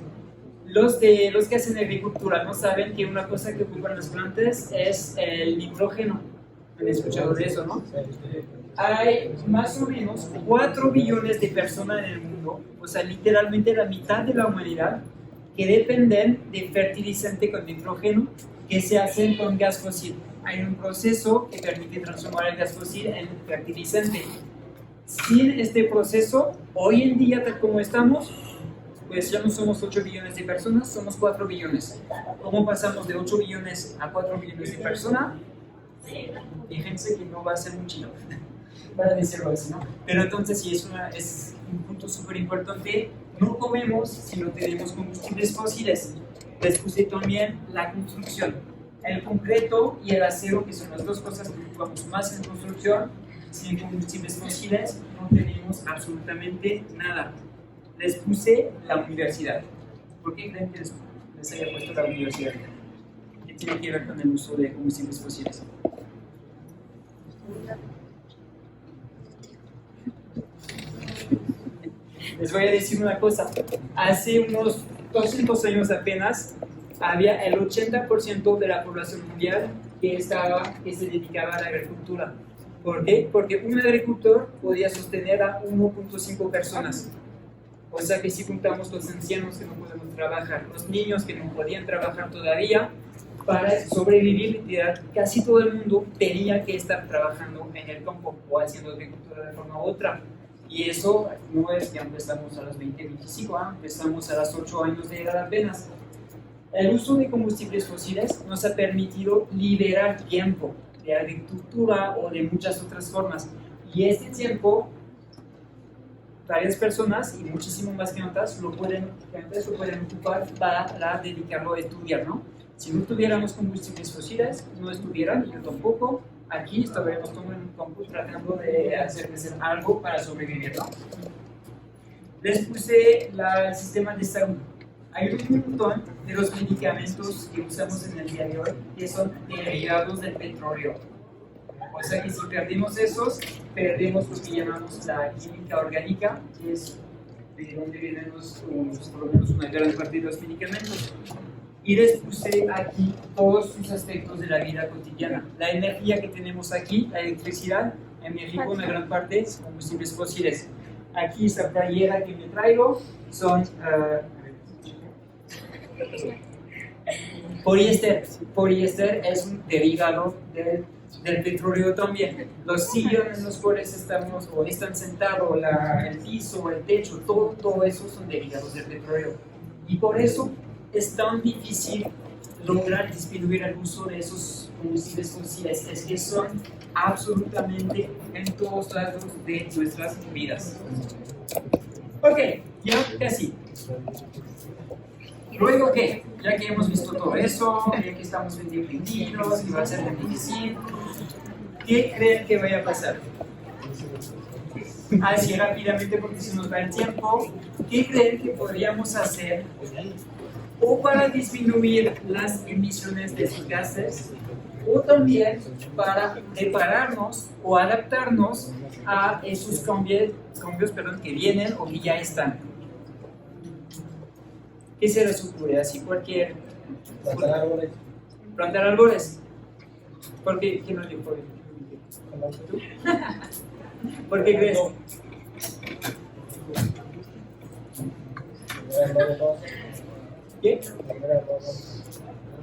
Los que hacen agricultura no saben que una cosa que ocupan las plantas es el nitrógeno. ¿Han escuchado de eso, no? Hay más o menos 4 billones de personas en el mundo, o sea, literalmente la mitad de la humanidad, que dependen de fertilizante con nitrógeno que se hacen con gas fósil. Hay un proceso que permite transformar el gas fósil en fertilizante. Sin este proceso, hoy en día, tal como estamos, pues ya no somos 8 billones de personas, somos 4 billones. ¿Cómo pasamos de 8 billones a 4 billones de personas? Fíjense que no va a ser mucho, para decirlo así, ¿no? Pero entonces sí, es un punto súper importante. No comemos si no tenemos combustibles fósiles. Les puse también la construcción. El concreto y el acero, que son las dos cosas que ocupamos más en construcción, sin combustibles fósiles no tenemos absolutamente nada. Les puse la universidad. ¿Por qué creen que les haya puesto la universidad? ¿Qué tiene que ver con el uso de combustibles fósiles? Les voy a decir una cosa. Hace unos 200 años apenas, había el 80% de la población mundial que se dedicaba a la agricultura. ¿Por qué? Porque un agricultor podía sostener a 1.5 personas. O sea que si juntamos los ancianos que no podemos trabajar, los niños que no podían trabajar todavía, para sobrevivir, casi todo el mundo tenía que estar trabajando en el campo o haciendo agricultura de forma u otra. Y eso no es que empezamos a los 20, 25, empezamos a los 8 años de edad apenas. El uso de combustibles fósiles nos ha permitido liberar tiempo de agricultura o de muchas otras formas. Y este tiempo, varias personas, y muchísimo más que otras, lo pueden ocupar para dedicarlo a estudiar, ¿no? Si no tuviéramos combustibles fósiles, no estuvieran, y yo tampoco, aquí estaríamos como en un campo tratando de hacer algo para sobrevivir, ¿no? Les puse el sistema de salud. Hay un montón de los medicamentos que usamos en el día de hoy, que son derivados del petróleo. O sea que si perdemos esos, perdemos lo que llamamos la química orgánica, que es de donde vienen por lo menos una gran parte de los medicamentos. Y les puse aquí todos sus aspectos de la vida cotidiana. La energía que tenemos aquí, la electricidad, en México una gran parte son combustibles fósiles. Aquí esta playera que me traigo son poliéster. Poliéster es un derivado del petróleo también. Los sillones en los cuales estamos o están sentados, el piso, el techo, todo eso son derivados del petróleo. Y por eso es tan difícil lograr disminuir el uso de esos combustibles fósiles. Es que son absolutamente en todos lados de nuestras vidas. Ok, ya casi. Luego, ¿qué? Ya que hemos visto todo eso, ya que estamos vendidos, que va a ser muy difícil, ¿qué creen que vaya a pasar? Así rápidamente porque se nos va el tiempo, ¿qué creen que podríamos hacer o para disminuir las emisiones de esos gases o también para prepararnos o adaptarnos a esos cambios que vienen o que ya están? ¿Qué se les ocurre? Así cualquier... Plantar árboles. Plantar árboles. ¿Por qué? ¿Quién nos dijo? ¿Tú? ¿Por qué crees? ¿Qué?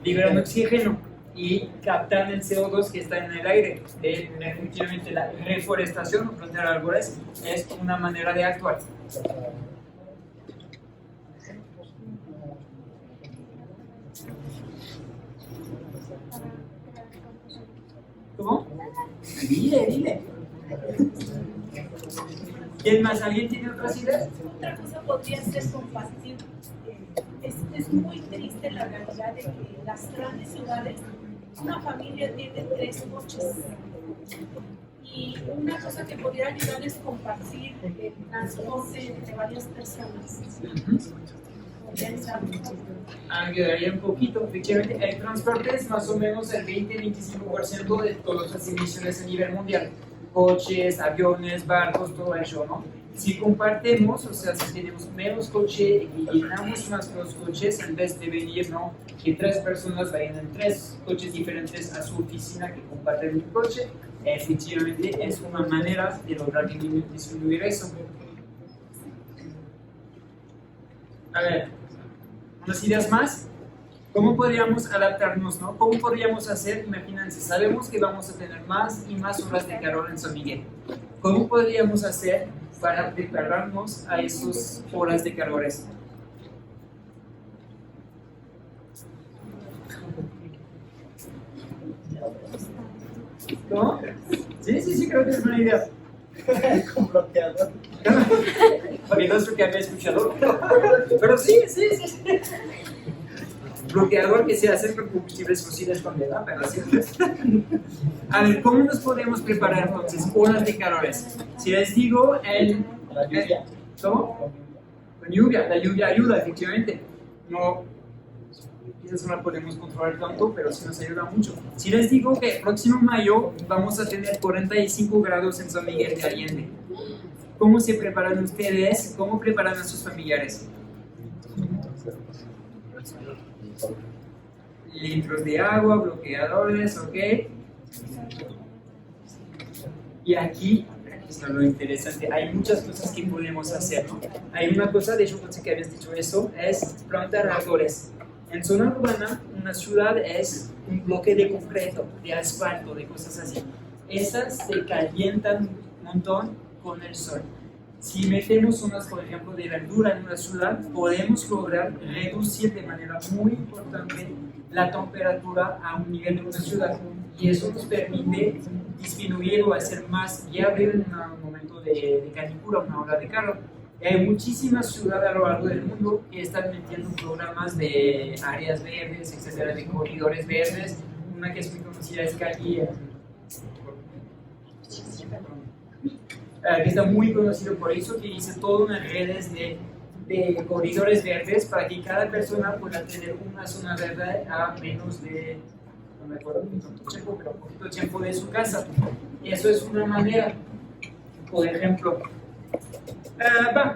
Liberan oxígeno y captan el CO2 que está en el aire. Definitivamente la reforestación o plantar árboles es una manera de actuar. ¿Cómo? Dile. ¿Quién más? ¿Alguien tiene otras ideas? Otra cosa podría ser compartir. Es muy triste la realidad de que las grandes ciudades, una familia tiene 3 coches. Y una cosa que podría ayudar es compartir el transporte entre varias personas. Ayudaría un poquito, efectivamente. El transporte es más o menos el 20-25% de todas las emisiones a nivel mundial. Coches, aviones, barcos, todo eso, ¿no? Si compartimos, o sea, si tenemos menos coche y llenamos más los coches, en vez de venir, ¿no? Que 3 personas vayan en 3 coches diferentes a su oficina que comparten un coche, efectivamente es una manera de lograr disminuir eso. A ver, unas ideas más. ¿Cómo podríamos adaptarnos, no? ¿Cómo podríamos hacer? Imagínense, sabemos que vamos a tener más y más horas de calor en San Miguel. ¿Cómo podríamos hacer para prepararnos a esas horas de calor? ¿Cómo? Sí, creo que es una idea. Con bloqueador. Porque no es lo que había escuchado. Pero sí. Bloqueador que se hace con combustibles fósiles con vela, pero sí. A ver, ¿cómo nos podemos preparar entonces? Horas de calores. Si les digo La lluvia. ¿Cómo? Con lluvia. La lluvia ayuda, efectivamente. No, quizás no la podemos controlar tanto, pero sí nos ayuda mucho. Si les digo que el próximo mayo vamos a tener 45 grados en San Miguel de Allende, ¿cómo se preparan ustedes? ¿Cómo preparan a sus familiares? Litros de agua, bloqueadores, ¿ok? Y aquí está lo interesante, hay muchas cosas que podemos hacer, ¿no? Hay una cosa, de hecho pensé que habías dicho eso, es plantar árboles. En zona urbana, una ciudad es un bloque de concreto, de asfalto, de cosas así. Esas se calientan un montón con el sol. Si metemos unas, por ejemplo, de verdura en una ciudad, podemos lograr reducir de manera muy importante la temperatura a un nivel de una ciudad. Y eso nos permite disminuir o hacer más viable en un momento de canícula, una hora de calor. Hay muchísimas ciudades a lo largo del mundo que están metiendo programas de áreas verdes, etcétera, de corredores verdes. Una que es muy conocida es Cali, que está muy conocido por eso, que hice todas unas redes de de corredores verdes para que cada persona pueda tener una zona verde a menos de, no me acuerdo cuánto tiempo, pero poquito tiempo de su casa. Y eso es una manera, por ejemplo.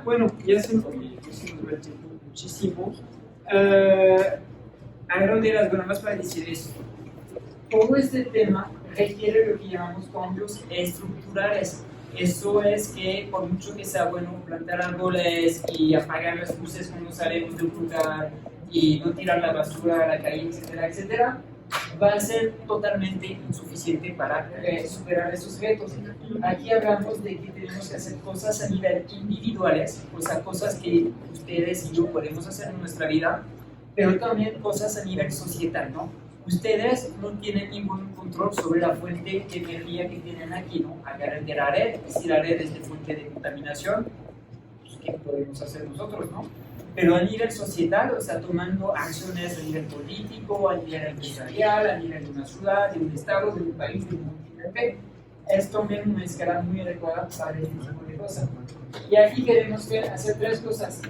Bueno, ya se nos va el tiempo muchísimo. Agarro de las bromas para decir eso. Todo este tema requiere lo que llamamos cambios estructurales. Eso es que por mucho que sea bueno plantar árboles y apagar las luces cuando salimos de un lugar y no tirar la basura a la calle, etcétera, etcétera, va a ser totalmente insuficiente para superar esos retos. Aquí hablamos de que tenemos que hacer cosas a nivel individuales, o sea, cosas que ustedes y yo podemos hacer en nuestra vida, pero también cosas a nivel societal, ¿no? Ustedes no tienen ningún control sobre la fuente de energía que tienen aquí, ¿no? Agarren de la red, y si la red es de fuente de contaminación, pues, ¿qué podemos hacer nosotros, no? Pero a nivel societal, o sea, tomando acciones a nivel político, a nivel empresarial, a nivel de una ciudad, de un estado, de un país, de un continente, es también una escala muy adecuada para este tipo de cosas. Y aquí queremos hacer tres cosas: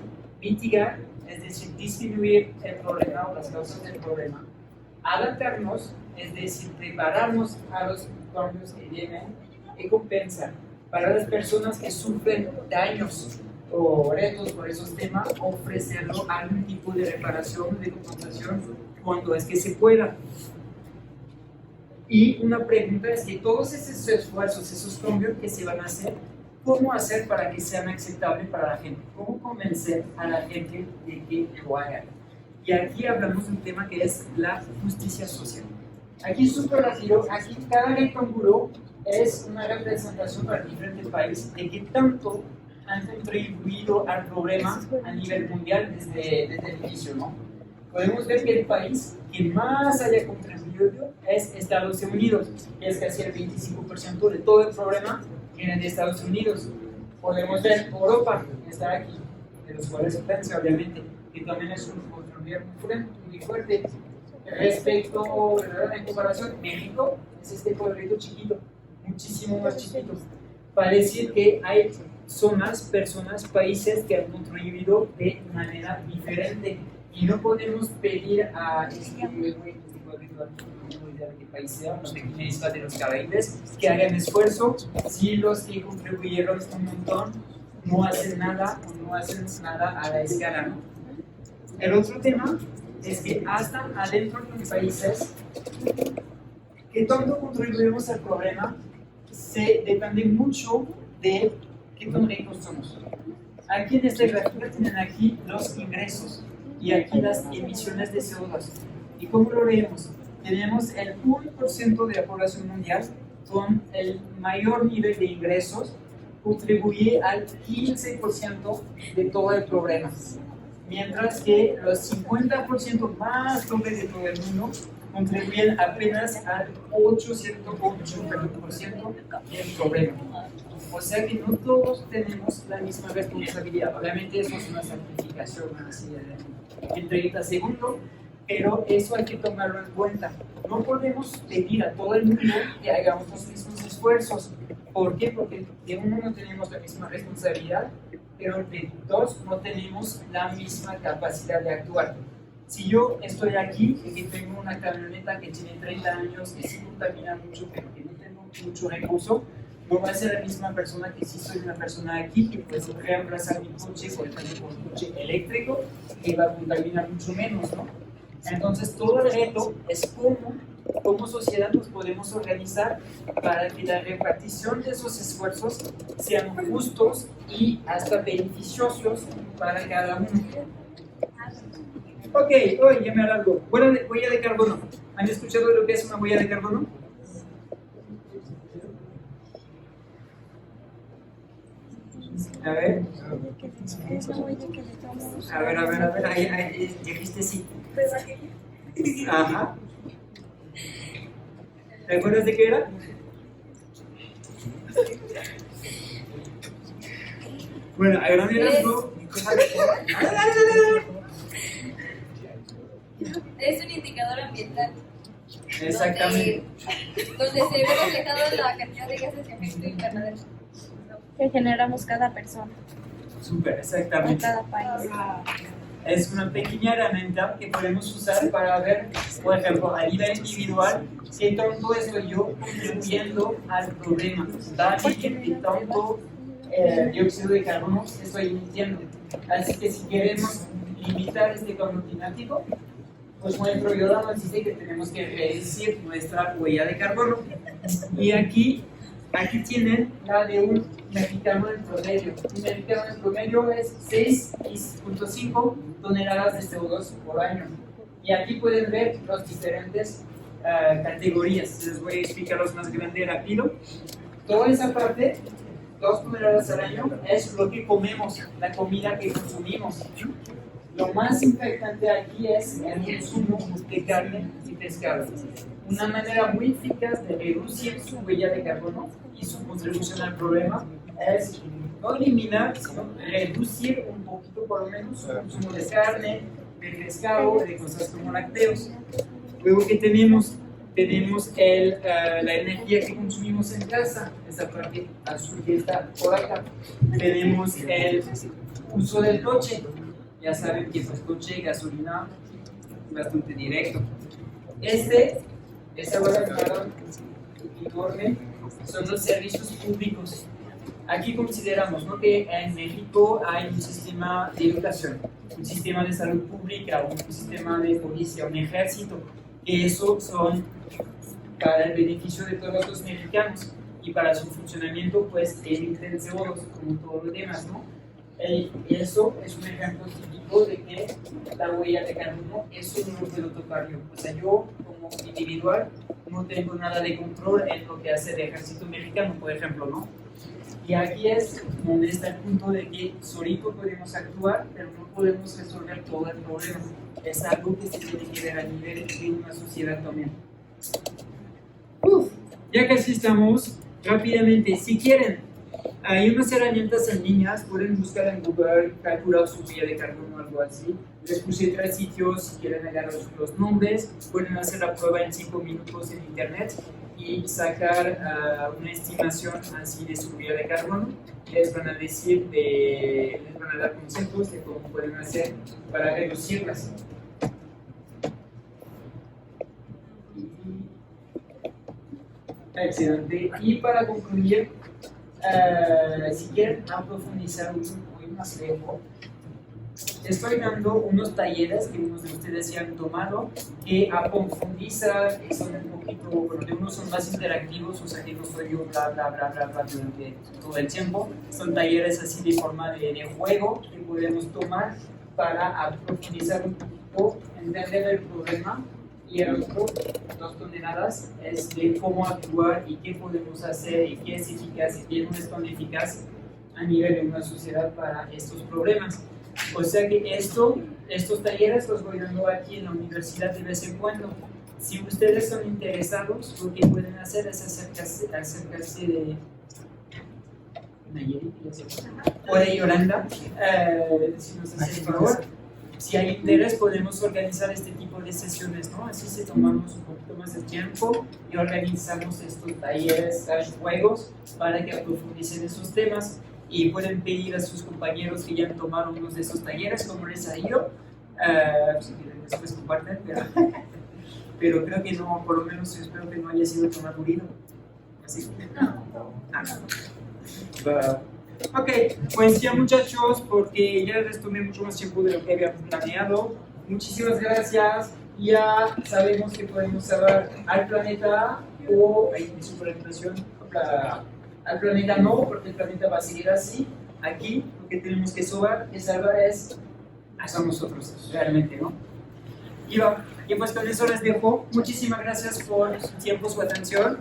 mitigar, es decir, disminuir el problema o las causas del problema; adaptarnos, es decir, prepararnos a los cambios que vienen; y compensar para las personas que sufren daños o retos por esos temas, ofrecerlo algún tipo de reparación, de compensación cuando es que se pueda. Y una pregunta es que todos esos esfuerzos, esos cambios que se van a hacer, ¿cómo hacer para que sean aceptables para la gente? ¿Cómo convencer a la gente de que lo hagan? Y aquí hablamos de un tema que es la justicia social. Aquí súper rápido, aquí cada rectángulo es una representación para diferentes países de qué tanto han contribuido al problema a nivel mundial desde el inicio, ¿no? Podemos ver que el país que más haya contribuido es Estados Unidos, que es casi el 25% de todo el problema viene de Estados Unidos. Podemos ver Europa, que está aquí, de los cuales Francia, obviamente, que también es un gobierno muy fuerte. Respecto, en comparación, México es este pueblito chiquito, muchísimo más chiquito. Para decir que hay zonas, personas, países que han contribuido de manera diferente. Y no podemos pedir a este pueblito, no tengo idea de qué país sea, no tengo ni idea de los Caribes, que hagan esfuerzo si los que contribuyeron un montón no hacen nada o no hacen nada a la escala, ¿no? El otro tema es que hasta adentro de los países que tanto contribuimos al problema se depende mucho de qué tan ricos somos. Aquí en esta gráfica tienen aquí los ingresos y aquí las emisiones de CO2. ¿Y cómo lo vemos? Tenemos el 1% de la población mundial con el mayor nivel de ingresos, contribuye al 15% de todo el problema. Mientras que los 50% más pobres de todo el mundo contribuyen apenas al 8% del problema. O sea que no todos tenemos la misma responsabilidad. Obviamente eso es una simplificación así en 30 segundos, pero eso hay que tomarlo en cuenta. No podemos pedir a todo el mundo que hagamos los mismos esfuerzos. ¿Por qué? Porque de uno no tenemos la misma responsabilidad, pero de dos no tenemos la misma capacidad de actuar. Si yo estoy aquí y que tengo una camioneta que tiene 30 años, que sí contamina mucho, pero que no tengo mucho recurso, no va a ser la misma persona que si soy una persona aquí que puede reemplazar mi coche, por ejemplo, por un coche eléctrico, que va a contaminar mucho menos, ¿no? Entonces, todo el reto es cómo, como sociedad, nos podemos organizar para que la repartición de esos esfuerzos sean justos y hasta beneficiosos para cada uno. Ok, hoy ya me alargo. Huella de carbono. ¿Han escuchado lo que es una huella de carbono? A ver. A ver, ahí dijiste sí. Ajá. ¿Te acuerdas de qué era? Bueno, a grandes rasgos. Es un indicador ambiental. Exactamente. Donde se ve reflejado la cantidad de gases de efecto invernadero que generamos cada persona. Súper, de exactamente. cada país. Es una pequeña herramienta que podemos usar para ver, por ejemplo, a nivel individual, qué tanto estoy yo contribuyendo al problema, también qué tanto dióxido de carbono estoy emitiendo. Así que si queremos limitar este cambio climático, pues nuestro yoga nos dice que tenemos que reducir nuestra huella de carbono. Y aquí tienen la de un mexicano en promedio. Un mexicano en promedio es 6.5 toneladas de CO2 por año. Y aquí pueden ver las diferentes categorías. Les voy a explicar los más grandes rápido. Toda esa parte, 2 toneladas al año, es lo que comemos, la comida que consumimos. Lo más impactante aquí es el consumo de carne y pescado. Una manera muy eficaz de reducir su huella de carbono y su contribución al problema es no eliminar, sino reducir un poquito por lo menos su consumo de carne, de pescado, de cosas como lácteos. Luego que tenemos la energía que consumimos en casa, esa parte azul que está por acá. Tenemos el uso del coche. Ya saben que pues coche, gasolina, bastante directo. Esa barra enorme son los servicios públicos. Aquí consideramos, ¿no?, que en México hay un sistema de educación, un sistema de salud pública, un sistema de policía, un ejército, que eso son para el beneficio de todos los mexicanos y para su funcionamiento pues emiten CO2 como todo lo demás, ¿no? Y eso es un ejemplo típico de que la huella de carbono, eso no lo puedo tocar yo. O sea, yo como individual no tengo nada de control en lo que hace el ejército mexicano, por ejemplo, ¿no? Y aquí es donde está el punto de que solito podemos actuar, pero no podemos resolver todo el problema. Es algo que se tiene que ver a nivel de una sociedad también. Ya casi estamos, rápidamente, si quieren, hay unas herramientas en línea, pueden buscar en Google, calcular su huella de carbono o algo así. Les puse 3 sitios, si quieren agarrar los nombres, pueden hacer la prueba en 5 minutos en internet y sacar una estimación así de su huella de carbono. Les van a decir, les van a dar consejos de cómo pueden hacer para reducirlas. Excelente. Y para concluir, si quieren profundizar un más lejos, estoy dando unos talleres que unos de ustedes ya han tomado que profundizan, que son un poquito, bueno, de unos son más interactivos, o sea que no soy yo bla bla bla bla bla durante todo el tiempo. Son talleres así de forma de juego que podemos tomar para profundizar un poquito, entender el problema. Y el otro, 2 toneladas, es de cómo actuar y qué podemos hacer y qué es eficaz y qué no es tan eficaz a nivel de una sociedad para estos problemas. O sea que estos talleres los voy dando aquí en la universidad de vez en cuando. Si ustedes son interesados, lo que pueden hacer es acercarse de Nayeli o de Yolanda, si nos hace el favor. Si hay interés, podemos organizar este tipo de sesiones, ¿no? Así se tomamos un poquito más de tiempo y organizamos estos talleres, juegos, para que profundicen esos temas. Y pueden pedir a sus compañeros que ya han tomado unos de esos talleres, como les ha ido. Si quieren después comparten, pero creo que no, por lo menos espero que no haya sido tan aburrido. Así que ok, pues ya muchachos, porque ya les tomé mucho más tiempo de lo que había planeado. Muchísimas gracias. Ya sabemos que podemos salvar al planeta o en su presentación al planeta no, porque el planeta va a seguir así. Aquí lo que tenemos que salvar es a nosotros, realmente, ¿no? Y pues con eso les dejo. Muchísimas gracias por su tiempo, su atención.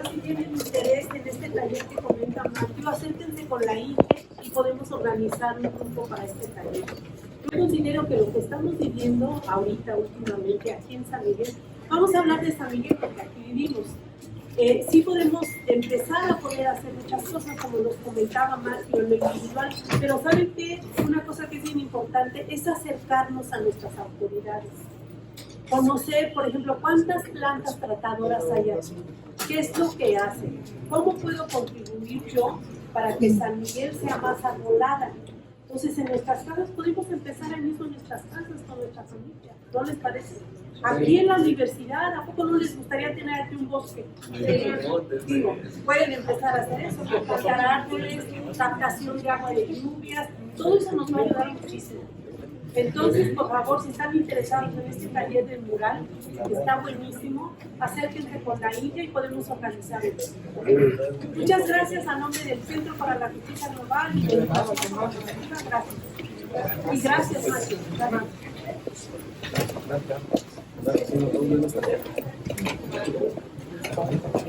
Si tienen interés en este taller que comenta Matthew, acérquense con la INE y podemos organizar un grupo para este taller. Yo considero que lo que estamos viviendo ahorita, últimamente, aquí en San Miguel, vamos a hablar de San Miguel porque aquí vivimos. Sí podemos empezar a poder hacer muchas cosas, como nos comentaba Matthew, en lo individual, pero ¿saben qué? Una cosa que es bien importante es acercarnos a nuestras autoridades. conocer, por ejemplo, cuántas plantas tratadoras hay aquí, qué es lo que hacen, cómo puedo contribuir yo para que San Miguel sea más arbolada. Entonces, en nuestras casas podemos empezar ahí mismo en nuestras casas con nuestra familia. ¿No les parece? Aquí en la universidad, ¿a poco no les gustaría tener aquí un bosque? Digo, pueden empezar a hacer eso, plantar árboles, captación de agua de lluvias, todo eso nos va a ayudar muchísimo. Entonces, por favor, si están interesados en este taller del mural, que está buenísimo, acérquense con la India y podemos organizarlo. Muchas gracias a nombre del Centro para la Justicia Global y de la Educación Corporativa. Gracias. Y gracias, Mario. Gracias. Gracias.